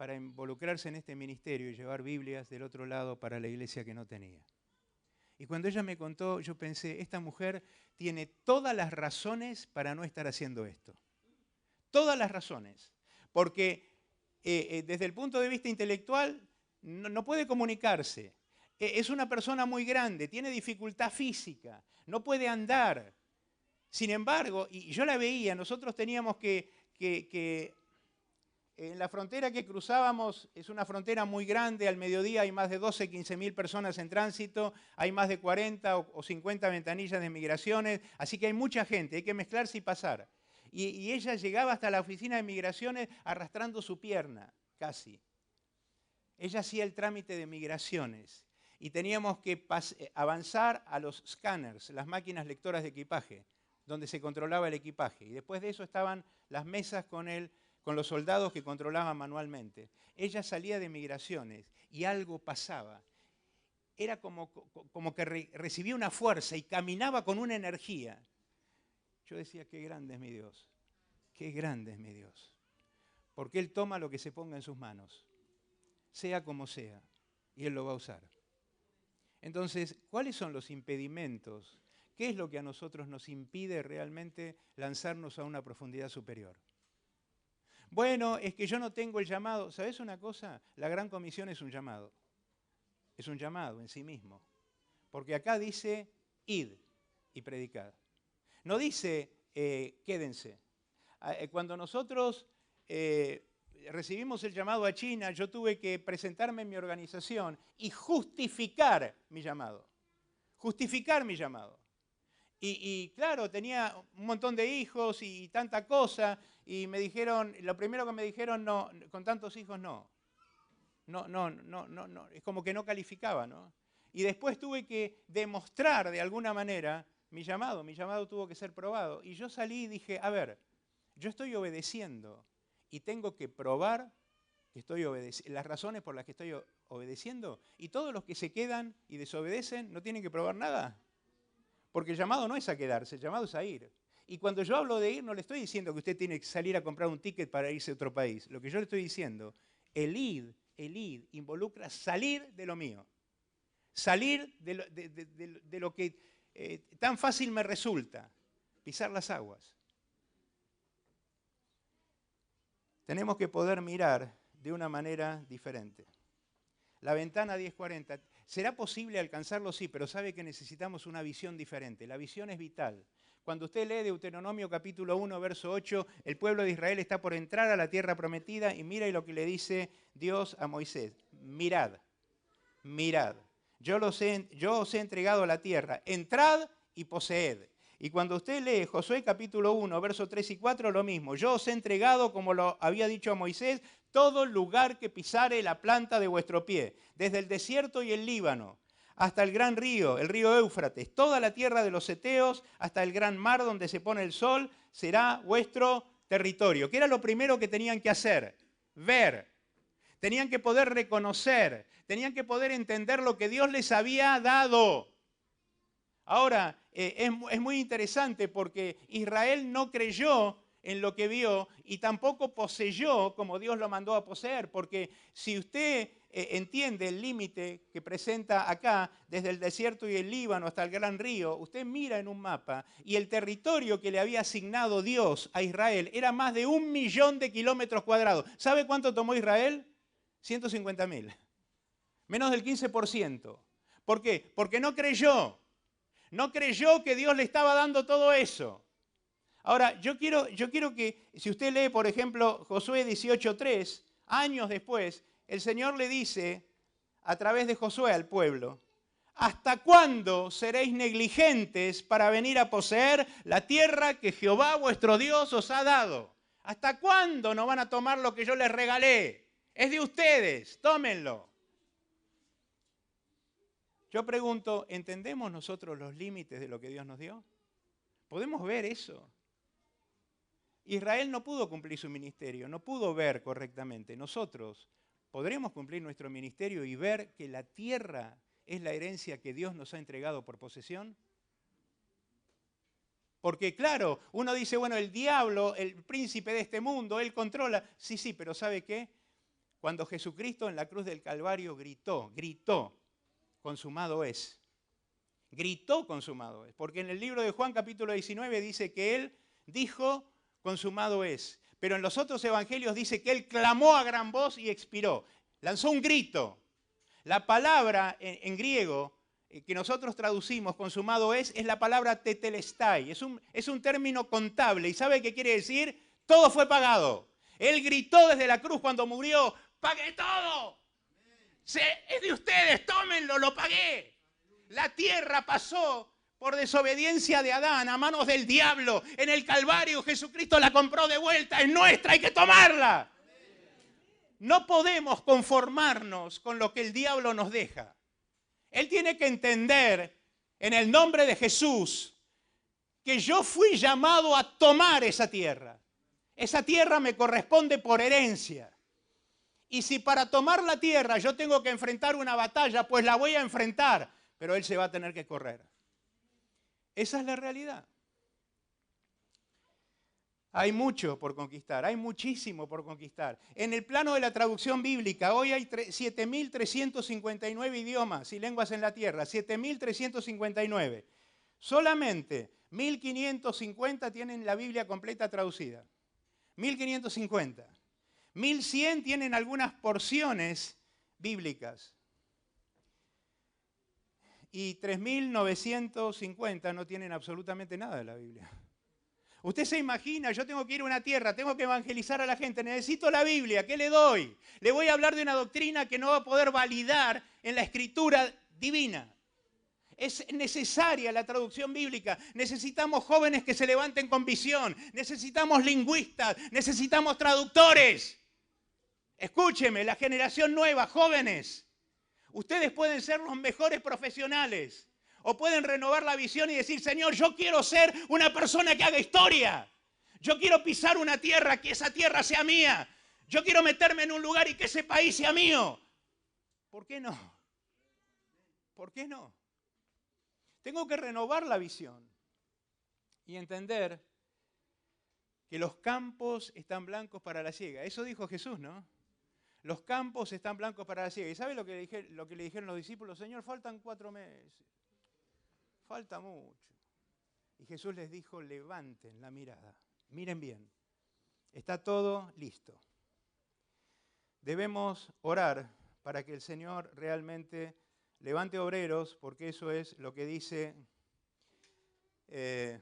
para involucrarse en este ministerio y llevar Biblias del otro lado para la iglesia que no tenía. Y cuando ella me contó, yo pensé, esta mujer tiene todas las razones para no estar haciendo esto. Todas las razones. Porque desde el punto de vista intelectual no puede comunicarse. Es una persona muy grande, tiene dificultad física, no puede andar. Sin embargo, y yo la veía, nosotros teníamos que en la frontera que cruzábamos, es una frontera muy grande, al mediodía hay más de 12, 15 mil personas en tránsito, hay más de 40 o 50 ventanillas de migraciones, así que hay mucha gente, hay que mezclarse y pasar. Y ella llegaba hasta la oficina de migraciones arrastrando su pierna, casi. Ella hacía el trámite de migraciones y teníamos que avanzar a los scanners, las máquinas lectoras de equipaje, donde se controlaba el equipaje. Y después de eso estaban las mesas con los soldados que controlaban manualmente. Ella salía de migraciones y algo pasaba. Era como que recibía una fuerza y caminaba con una energía. Yo decía, qué grande es mi Dios, qué grande es mi Dios. Porque Él toma lo que se ponga en sus manos, sea como sea, y Él lo va a usar. Entonces, ¿cuáles son los impedimentos? ¿Qué es lo que a nosotros nos impide realmente lanzarnos a una profundidad superior? Bueno, es que yo no tengo el llamado. ¿Sabes una cosa? La Gran Comisión es un llamado. Es un llamado en sí mismo. Porque acá dice, id y predicad. No dice, quédense. Cuando nosotros recibimos el llamado a China, yo tuve que presentarme en mi organización y justificar mi llamado. Justificar mi llamado. Y claro, tenía un montón de hijos y tanta cosa, y me dijeron, lo primero que me dijeron, no, con tantos hijos no. No, es como que no calificaba, ¿no? Y después tuve que demostrar de alguna manera mi llamado tuvo que ser probado. Y yo salí y dije, a ver, yo estoy obedeciendo y tengo que probar que estoy obedeciendo, las razones por las que estoy obedeciendo, y todos los que se quedan y desobedecen no tienen que probar nada. Porque el llamado no es a quedarse, el llamado es a ir. Y cuando yo hablo de ir, no le estoy diciendo que usted tiene que salir a comprar un ticket para irse a otro país. Lo que yo le estoy diciendo, el ir involucra salir de lo mío. Salir de lo que tan fácil me resulta, pisar las aguas. Tenemos que poder mirar de una manera diferente. La ventana 1040, ¿será posible alcanzarlo? Sí, pero sabe que necesitamos una visión diferente. La visión es vital. Cuando usted lee Deuteronomio capítulo 1, verso 8, el pueblo de Israel está por entrar a la tierra prometida y mira lo que le dice Dios a Moisés. Mirad, yo os he entregado la tierra, entrad y poseed. Y cuando usted lee Josué capítulo 1, versos 3 y 4, lo mismo. Yo os he entregado, como lo había dicho a Moisés, todo lugar que pisare la planta de vuestro pie, desde el desierto y el Líbano, hasta el gran río, el río Éufrates, toda la tierra de los heteos, hasta el gran mar donde se pone el sol, será vuestro territorio. ¿Qué era lo primero que tenían que hacer? Ver. Tenían que poder reconocer, tenían que poder entender lo que Dios les había dado. Ahora, es muy interesante porque Israel no creyó en lo que vio y tampoco poseyó como Dios lo mandó a poseer, porque si usted entiende el límite que presenta acá, desde el desierto y el Líbano hasta el gran río, usted mira en un mapa y el territorio que le había asignado Dios a Israel era más de 1 millón de kilómetros cuadrados. ¿Sabe cuánto tomó Israel? 150.000. Menos del 15%. ¿Por qué? Porque no creyó. No creyó que Dios le estaba dando todo eso. Ahora, yo quiero que, si usted lee, por ejemplo, Josué 18:3, años después, el Señor le dice, a través de Josué al pueblo, ¿hasta cuándo seréis negligentes para venir a poseer la tierra que Jehová vuestro Dios os ha dado? ¿Hasta cuándo no van a tomar lo que yo les regalé? Es de ustedes, tómenlo. Yo pregunto, ¿entendemos nosotros los límites de lo que Dios nos dio? ¿Podemos ver eso? Israel no pudo cumplir su ministerio, no pudo ver correctamente. Nosotros podremos cumplir nuestro ministerio y ver que la tierra es la herencia que Dios nos ha entregado por posesión. Porque claro, uno dice, bueno, el diablo, el príncipe de este mundo, él controla. Sí, pero ¿sabe qué? cuando Jesucristo en la cruz del Calvario gritó, consumado es. Gritó, consumado es. Porque en el libro de Juan capítulo 19 dice que Él dijo, consumado es. Pero en los otros evangelios dice que Él clamó a gran voz y expiró. Lanzó un grito. La palabra en griego que nosotros traducimos consumado es la palabra tetelestai. Es un término contable. ¿Y sabe qué quiere decir? Todo fue pagado. Él gritó desde la cruz cuando murió, ¡pagué todo! Es de ustedes, tómenlo, lo pagué. La tierra pasó por desobediencia de Adán a manos del diablo. En el Calvario Jesucristo la compró de vuelta, es nuestra, hay que tomarla. No podemos conformarnos con lo que el diablo nos deja. Él tiene que entender, en el nombre de Jesús, que yo fui llamado a tomar esa tierra. Esa tierra me corresponde por herencia. Y si para tomar la tierra yo tengo que enfrentar una batalla, pues la voy a enfrentar, pero él se va a tener que correr. Esa es la realidad. Hay mucho por conquistar, hay muchísimo por conquistar. En el plano de la traducción bíblica, hoy hay 7.359 idiomas y lenguas en la tierra, 7.359. Solamente 1.550 tienen la Biblia completa traducida. 1.550. 1.100 tienen algunas porciones bíblicas. Y 3.950 no tienen absolutamente nada de la Biblia. Usted se imagina, yo tengo que ir a una tierra, tengo que evangelizar a la gente, necesito la Biblia, ¿qué le doy? Le voy a hablar de una doctrina que no va a poder validar en la escritura divina. Es necesaria la traducción bíblica. Necesitamos jóvenes que se levanten con visión. Necesitamos lingüistas. Necesitamos traductores. Escúcheme, la generación nueva, jóvenes. Ustedes pueden ser los mejores profesionales. O pueden renovar la visión y decir, Señor, yo quiero ser una persona que haga historia. Yo quiero pisar una tierra, que esa tierra sea mía. Yo quiero meterme en un lugar y que ese país sea mío. ¿Por qué no? ¿Por qué no? Tengo que renovar la visión y entender que los campos están blancos para la siega. Eso dijo Jesús, ¿no? Los campos están blancos para la siega. ¿Y sabe lo que le dijeron los discípulos? Señor, faltan 4 meses. Falta mucho. Y Jesús les dijo, levanten la mirada. Miren bien. Está todo listo. Debemos orar para que el Señor realmente levante obreros, porque eso es lo que dice el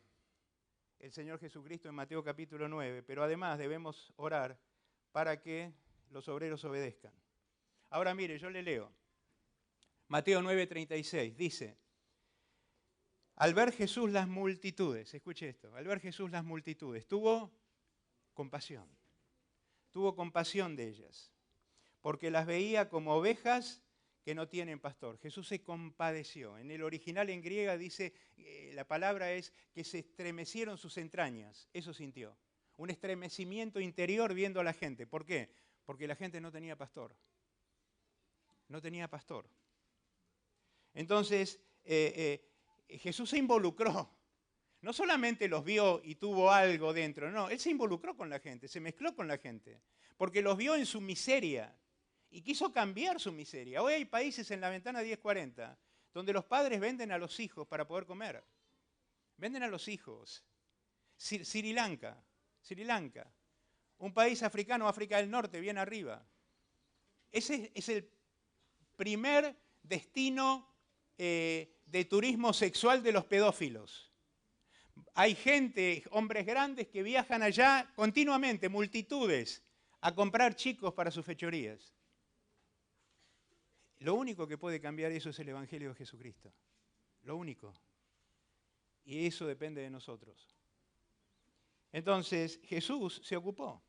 Señor Jesucristo en Mateo capítulo 9. Pero además debemos orar para que los obreros obedezcan. Ahora mire, yo le leo. Mateo 9:36 dice, al ver Jesús las multitudes, escuche esto, al ver Jesús las multitudes, tuvo compasión de ellas, porque las veía como ovejas que no tienen pastor. Jesús se compadeció. En el original en griega dice, la palabra es que se estremecieron sus entrañas. Eso sintió. Un estremecimiento interior viendo a la gente. ¿Por qué? Porque la gente no tenía pastor. No tenía pastor. Entonces, Jesús se involucró. No solamente los vio y tuvo algo dentro, no, Él se involucró con la gente, se mezcló con la gente, porque los vio en su miseria y quiso cambiar su miseria. Hoy hay países en la ventana 1040 donde los padres venden a los hijos para poder comer. Venden a los hijos. Sri Lanka, un país africano, África del Norte, bien arriba. Ese es el primer destino de turismo sexual de los pedófilos. Hay gente, hombres grandes, que viajan allá continuamente, multitudes, a comprar chicos para sus fechorías. Lo único que puede cambiar eso es el Evangelio de Jesucristo. Lo único. Y eso depende de nosotros. Entonces, Jesús se ocupó.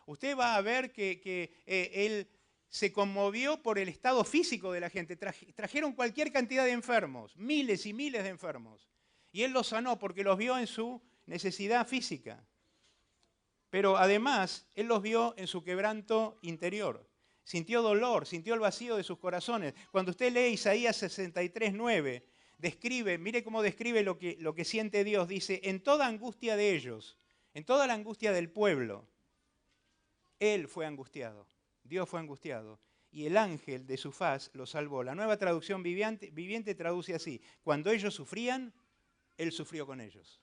Usted va a ver que Él se conmovió por el estado físico de la gente. Trajeron cualquier cantidad de enfermos, miles y miles de enfermos. Y Él los sanó porque los vio en su necesidad física. Pero además, Él los vio en su quebranto interior. Sintió dolor, sintió el vacío de sus corazones. Cuando usted lee Isaías 63:9, mire cómo describe lo que siente Dios. Dice, en toda angustia de ellos, en toda la angustia del pueblo, Él fue angustiado. Dios fue angustiado, y el ángel de su faz lo salvó. La Nueva Traducción Viviente traduce así: cuando ellos sufrían, Él sufrió con ellos.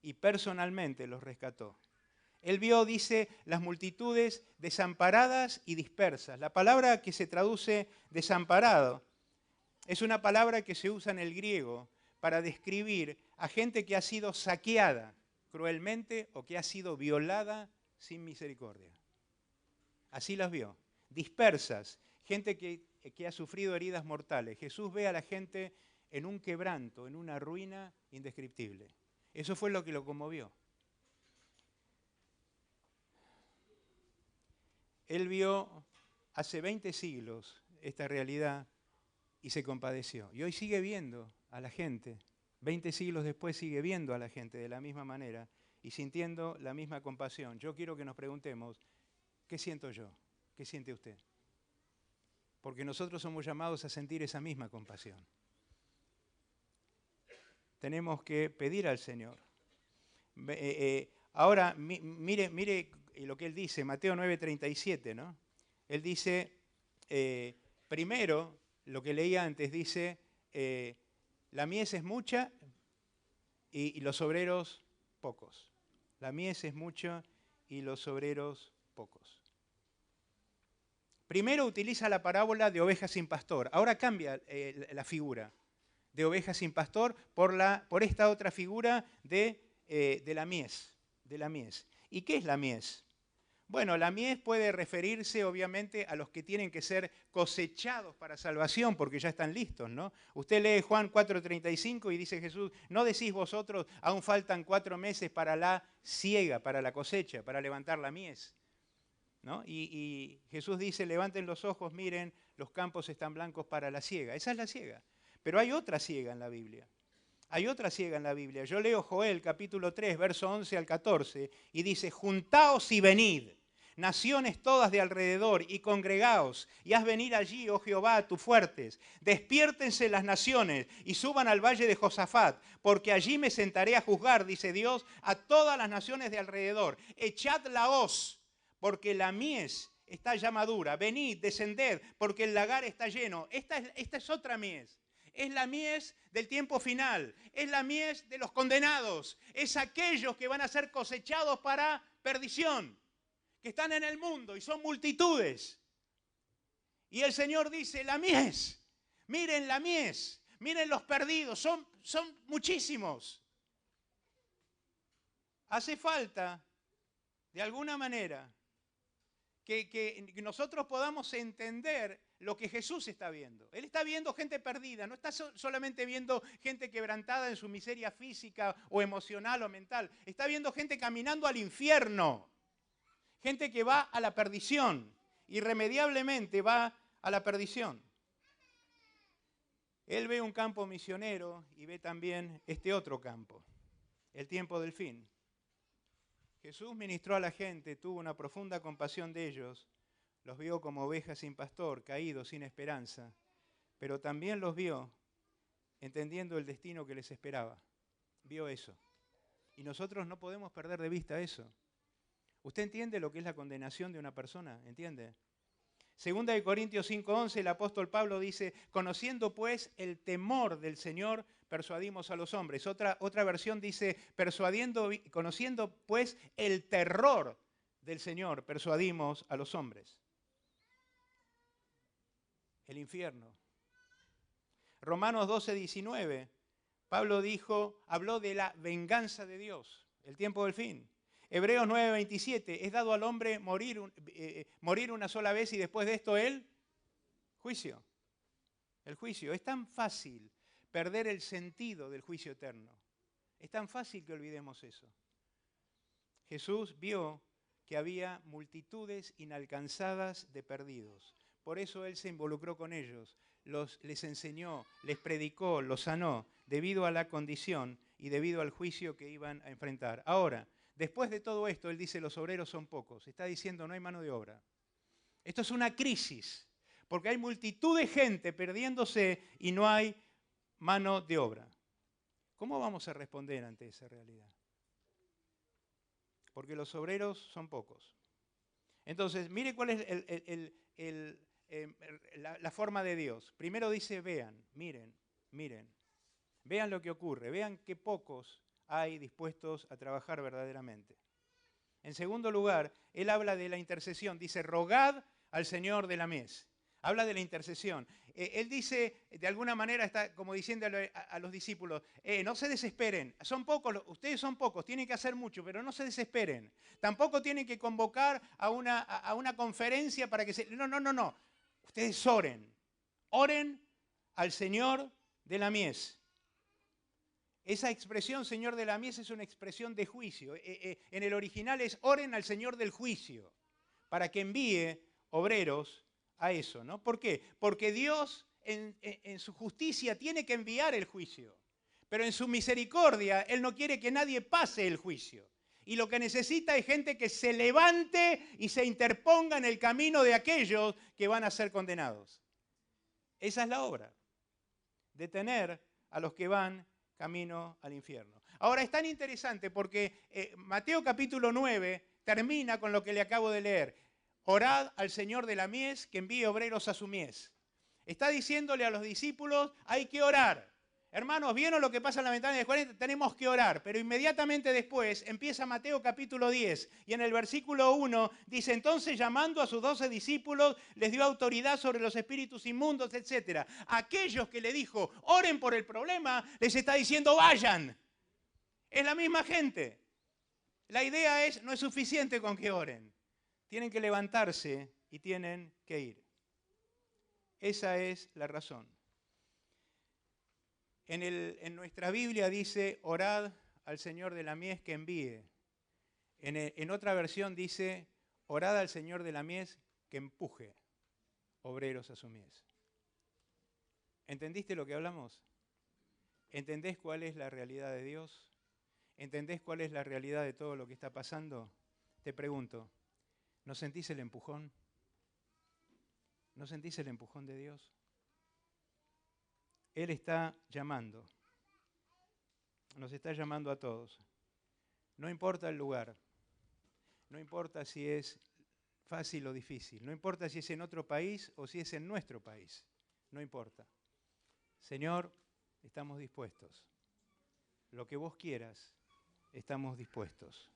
Y personalmente los rescató. Él vio, dice, las multitudes desamparadas y dispersas. La palabra que se traduce desamparado es una palabra que se usa en el griego para describir a gente que ha sido saqueada cruelmente o que ha sido violada sin misericordia. Así las vio. Dispersas, gente que ha sufrido heridas mortales. Jesús ve a la gente en un quebranto, en una ruina indescriptible. Eso fue lo que lo conmovió. Él vio hace 20 siglos esta realidad y se compadeció. Y hoy sigue viendo a la gente, 20 siglos después sigue viendo a la gente de la misma manera y sintiendo la misma compasión. Yo quiero que nos preguntemos, ¿qué siento yo? ¿Qué siente usted? Porque nosotros somos llamados a sentir esa misma compasión. Tenemos que pedir al Señor. Ahora, mire lo que Él dice, Mateo 9:37, ¿no? Él dice, primero, lo que leía antes, dice, la mies es mucha y los obreros pocos. La mies es mucha y los obreros pocos. Primero utiliza la parábola de ovejas sin pastor. Ahora cambia la figura de ovejas sin pastor por esta otra figura de la mies. ¿Y qué es la mies? Bueno, la mies puede referirse obviamente a los que tienen que ser cosechados para salvación porque ya están listos, ¿no? Usted lee Juan 4:35 y dice Jesús, ¿no decís vosotros, aún faltan 4 meses para la siega, para la cosecha, para levantar la mies? ¿No? Y Jesús dice, levanten los ojos, miren, los campos están blancos para la siega. Esa es la siega. Pero hay otra siega en la Biblia. Hay otra siega en la Biblia. Yo leo Joel capítulo 3, verso 11 al 14, y dice, juntaos y venid, naciones todas de alrededor, y congregaos, y haz venir allí, oh Jehová, tus fuertes. Despiértense las naciones y suban al valle de Josafat, porque allí me sentaré a juzgar, dice Dios, a todas las naciones de alrededor. Echad la hoz, porque la mies está ya madura. Venid, descended, porque el lagar está lleno. Esta es otra mies. Es la mies del tiempo final. Es la mies de los condenados. Es aquellos que van a ser cosechados para perdición, que están en el mundo y son multitudes. Y el Señor dice, la mies, miren la mies, miren los perdidos, son muchísimos. Hace falta, de alguna manera, que nosotros podamos entender lo que Jesús está viendo. Él está viendo gente perdida, no está solamente viendo gente quebrantada en su miseria física o emocional o mental. Está viendo gente caminando al infierno, gente que va a la perdición, irremediablemente va a la perdición. Él ve un campo misionero y ve también este otro campo, el tiempo del fin. Jesús ministró a la gente, tuvo una profunda compasión de ellos, los vio como ovejas sin pastor, caídos, sin esperanza, pero también los vio entendiendo el destino que les esperaba. Vio eso. Y nosotros no podemos perder de vista eso. ¿Usted entiende lo que es la condenación de una persona? ¿Entiende? Segunda de Corintios 5:11, el apóstol Pablo dice, conociendo pues el temor del Señor, persuadimos a los hombres. Otra versión dice, conociendo pues el terror del Señor, persuadimos a los hombres. El infierno. Romanos 12:19, Pablo habló de la venganza de Dios, el tiempo del fin. Hebreos 9:27, es dado al hombre morir una sola vez y después de esto el juicio. El juicio. Es tan fácil perder el sentido del juicio eterno. Es tan fácil que olvidemos eso. Jesús vio que había multitudes inalcanzadas de perdidos. Por eso Él se involucró con ellos, les enseñó, les predicó, los sanó, debido a la condición y debido al juicio que iban a enfrentar. Ahora, después de todo esto, Él dice, los obreros son pocos. Está diciendo, no hay mano de obra. Esto es una crisis, porque hay multitud de gente perdiéndose y no hay mano de obra. ¿Cómo vamos a responder ante esa realidad? Porque los obreros son pocos. Entonces, mire cuál es la forma de Dios. Primero dice, vean, miren, miren. Vean lo que ocurre, vean qué pocos hay dispuestos a trabajar verdaderamente. En segundo lugar, él habla de la intercesión, dice, rogad al Señor de la mies. Habla de la intercesión. Él dice, de alguna manera, está como diciéndole a los discípulos, no se desesperen, son pocos, ustedes son pocos, tienen que hacer mucho, pero no se desesperen. Tampoco tienen que convocar a una conferencia para que se... No. Ustedes oren al Señor de la mies. Esa expresión, Señor de la mies, es una expresión de juicio. En el original es oren al Señor del juicio, para que envíe obreros a eso, ¿no? ¿Por qué? Porque Dios en su justicia tiene que enviar el juicio, pero en su misericordia Él no quiere que nadie pase el juicio. Y lo que necesita es gente que se levante y se interponga en el camino de aquellos que van a ser condenados. Esa es la obra, detener a los que van camino al infierno. Ahora es tan interesante porque Mateo capítulo 9 termina con lo que le acabo de leer. Orad al Señor de la mies que envíe obreros a su mies. Está diciéndole a los discípulos, hay que orar. Hermanos, ¿vieron lo que pasa en la ventana de 40? Tenemos que orar, pero inmediatamente después empieza Mateo capítulo 10 y en el versículo 1 dice, entonces llamando a sus 12 discípulos, les dio autoridad sobre los espíritus inmundos, etc. Aquellos que le dijo, oren por el problema, les está diciendo, vayan. Es la misma gente. La idea es, no es suficiente con que oren. Tienen que levantarse y tienen que ir. Esa es la razón. En nuestra Biblia dice, orad al Señor de la mies que envíe. En otra versión dice, orad al Señor de la mies que empuje obreros a su mies. ¿Entendiste lo que hablamos? ¿Entendés cuál es la realidad de Dios? ¿Entendés cuál es la realidad de todo lo que está pasando? Te pregunto, ¿no sentís el empujón? ¿No sentís el empujón de Dios? Él está llamando, nos está llamando a todos. No importa el lugar, no importa si es fácil o difícil, no importa si es en otro país o si es en nuestro país, no importa. Señor, estamos dispuestos. Lo que vos quieras, estamos dispuestos.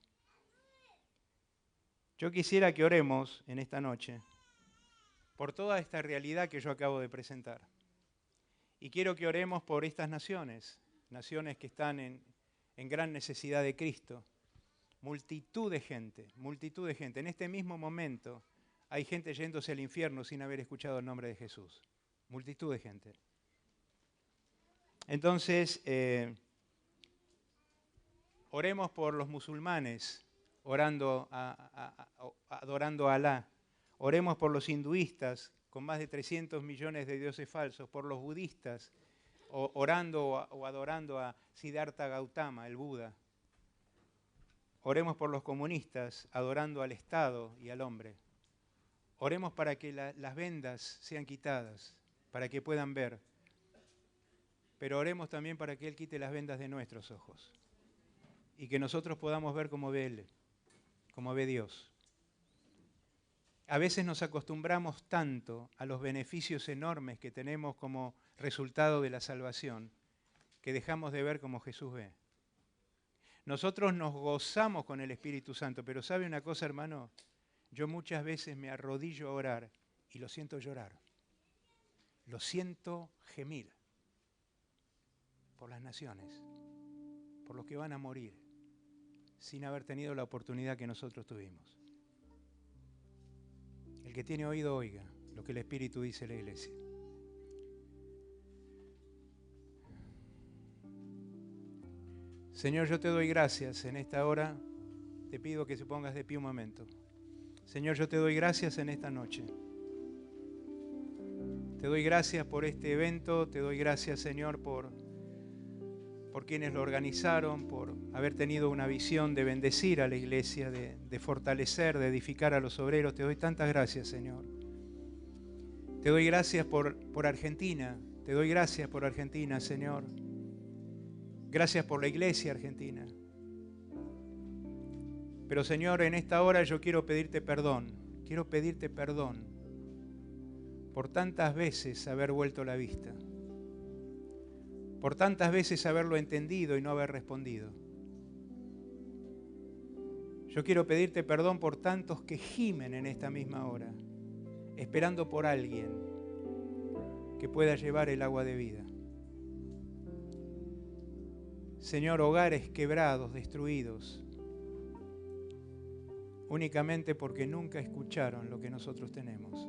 Yo quisiera que oremos en esta noche por toda esta realidad que yo acabo de presentar. Y quiero que oremos por estas naciones, naciones que están en gran necesidad de Cristo. Multitud de gente, multitud de gente. En este mismo momento hay gente yéndose al infierno sin haber escuchado el nombre de Jesús. Multitud de gente. Entonces, oremos por los musulmanes, adorando a Alá. Oremos por los hinduistas, con más de 300 millones de dioses falsos, por los budistas, orando o adorando a Siddhartha Gautama, el Buda. Oremos por los comunistas, adorando al Estado y al hombre. Oremos para que las vendas sean quitadas, para que puedan ver. Pero oremos también para que Él quite las vendas de nuestros ojos y que nosotros podamos ver como ve Él, como ve Dios. A veces nos acostumbramos tanto a los beneficios enormes que tenemos como resultado de la salvación que dejamos de ver como Jesús ve. Nosotros nos gozamos con el Espíritu Santo, pero ¿sabe una cosa, hermano? Yo muchas veces me arrodillo a orar y lo siento llorar. Lo siento gemir por las naciones, por los que van a morir sin haber tenido la oportunidad que nosotros tuvimos. El que tiene oído, oiga lo que el Espíritu dice a la iglesia. Señor, yo te doy gracias en esta hora. Te pido que se pongas de pie un momento. Señor, yo te doy gracias en esta noche. Te doy gracias por este evento. Te doy gracias, Señor, por quienes lo organizaron, por haber tenido una visión de bendecir a la iglesia, de fortalecer, de edificar a los obreros. Te doy tantas gracias, Señor. Te doy gracias por Argentina. Te doy gracias por Argentina, Señor. Gracias por la iglesia argentina. Pero, Señor, en esta hora yo quiero pedirte perdón quiero pedirte perdón por tantas veces haber vuelto la vista, por tantas veces haberlo entendido y no haber respondido. Yo quiero pedirte perdón por tantos que gimen en esta misma hora, esperando por alguien que pueda llevar el agua de vida. Señor, hogares quebrados, destruidos, únicamente porque nunca escucharon lo que nosotros tenemos.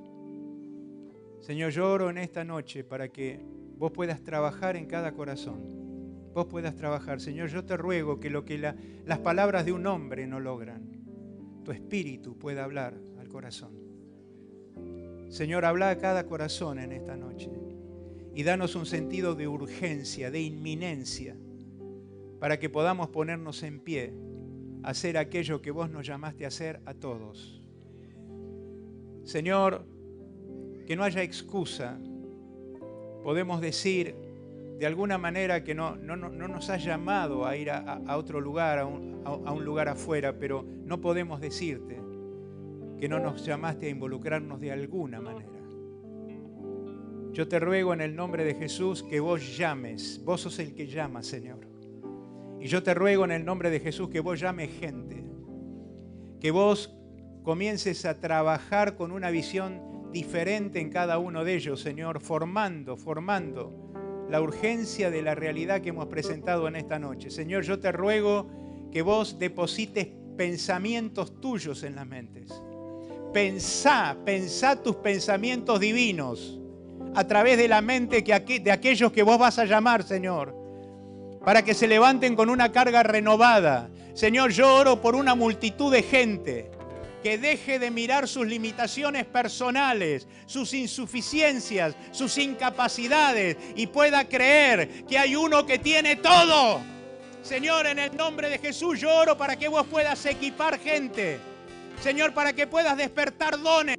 Señor, yo oro en esta noche para que vos puedas trabajar en cada corazón. Vos puedas trabajar. Señor, yo te ruego que lo que las palabras de un hombre no logran, tu espíritu pueda hablar al corazón. Señor, habla a cada corazón en esta noche y danos un sentido de urgencia, de inminencia, para que podamos ponernos en pie a hacer aquello que vos nos llamaste a hacer a todos. Señor, que no haya excusa. Podemos decir de alguna manera que no nos has llamado a ir a otro lugar, a un lugar afuera, pero no podemos decirte que no nos llamaste a involucrarnos de alguna manera. Yo te ruego en el nombre de Jesús que vos llames. Vos sos el que llama, Señor. Y yo te ruego en el nombre de Jesús que vos llames gente, que vos comiences a trabajar con una visión diferente en cada uno de ellos, Señor, formando la urgencia de la realidad que hemos presentado en esta noche. Señor, yo te ruego que vos deposites pensamientos tuyos en las mentes. Pensá tus pensamientos divinos a través de la mente de aquellos que vos vas a llamar, Señor, para que se levanten con una carga renovada. Señor, yo oro por una multitud de gente que deje de mirar sus limitaciones personales, sus insuficiencias, sus incapacidades y pueda creer que hay uno que tiene todo. Señor, en el nombre de Jesús yo oro para que vos puedas equipar gente. Señor, para que puedas despertar dones.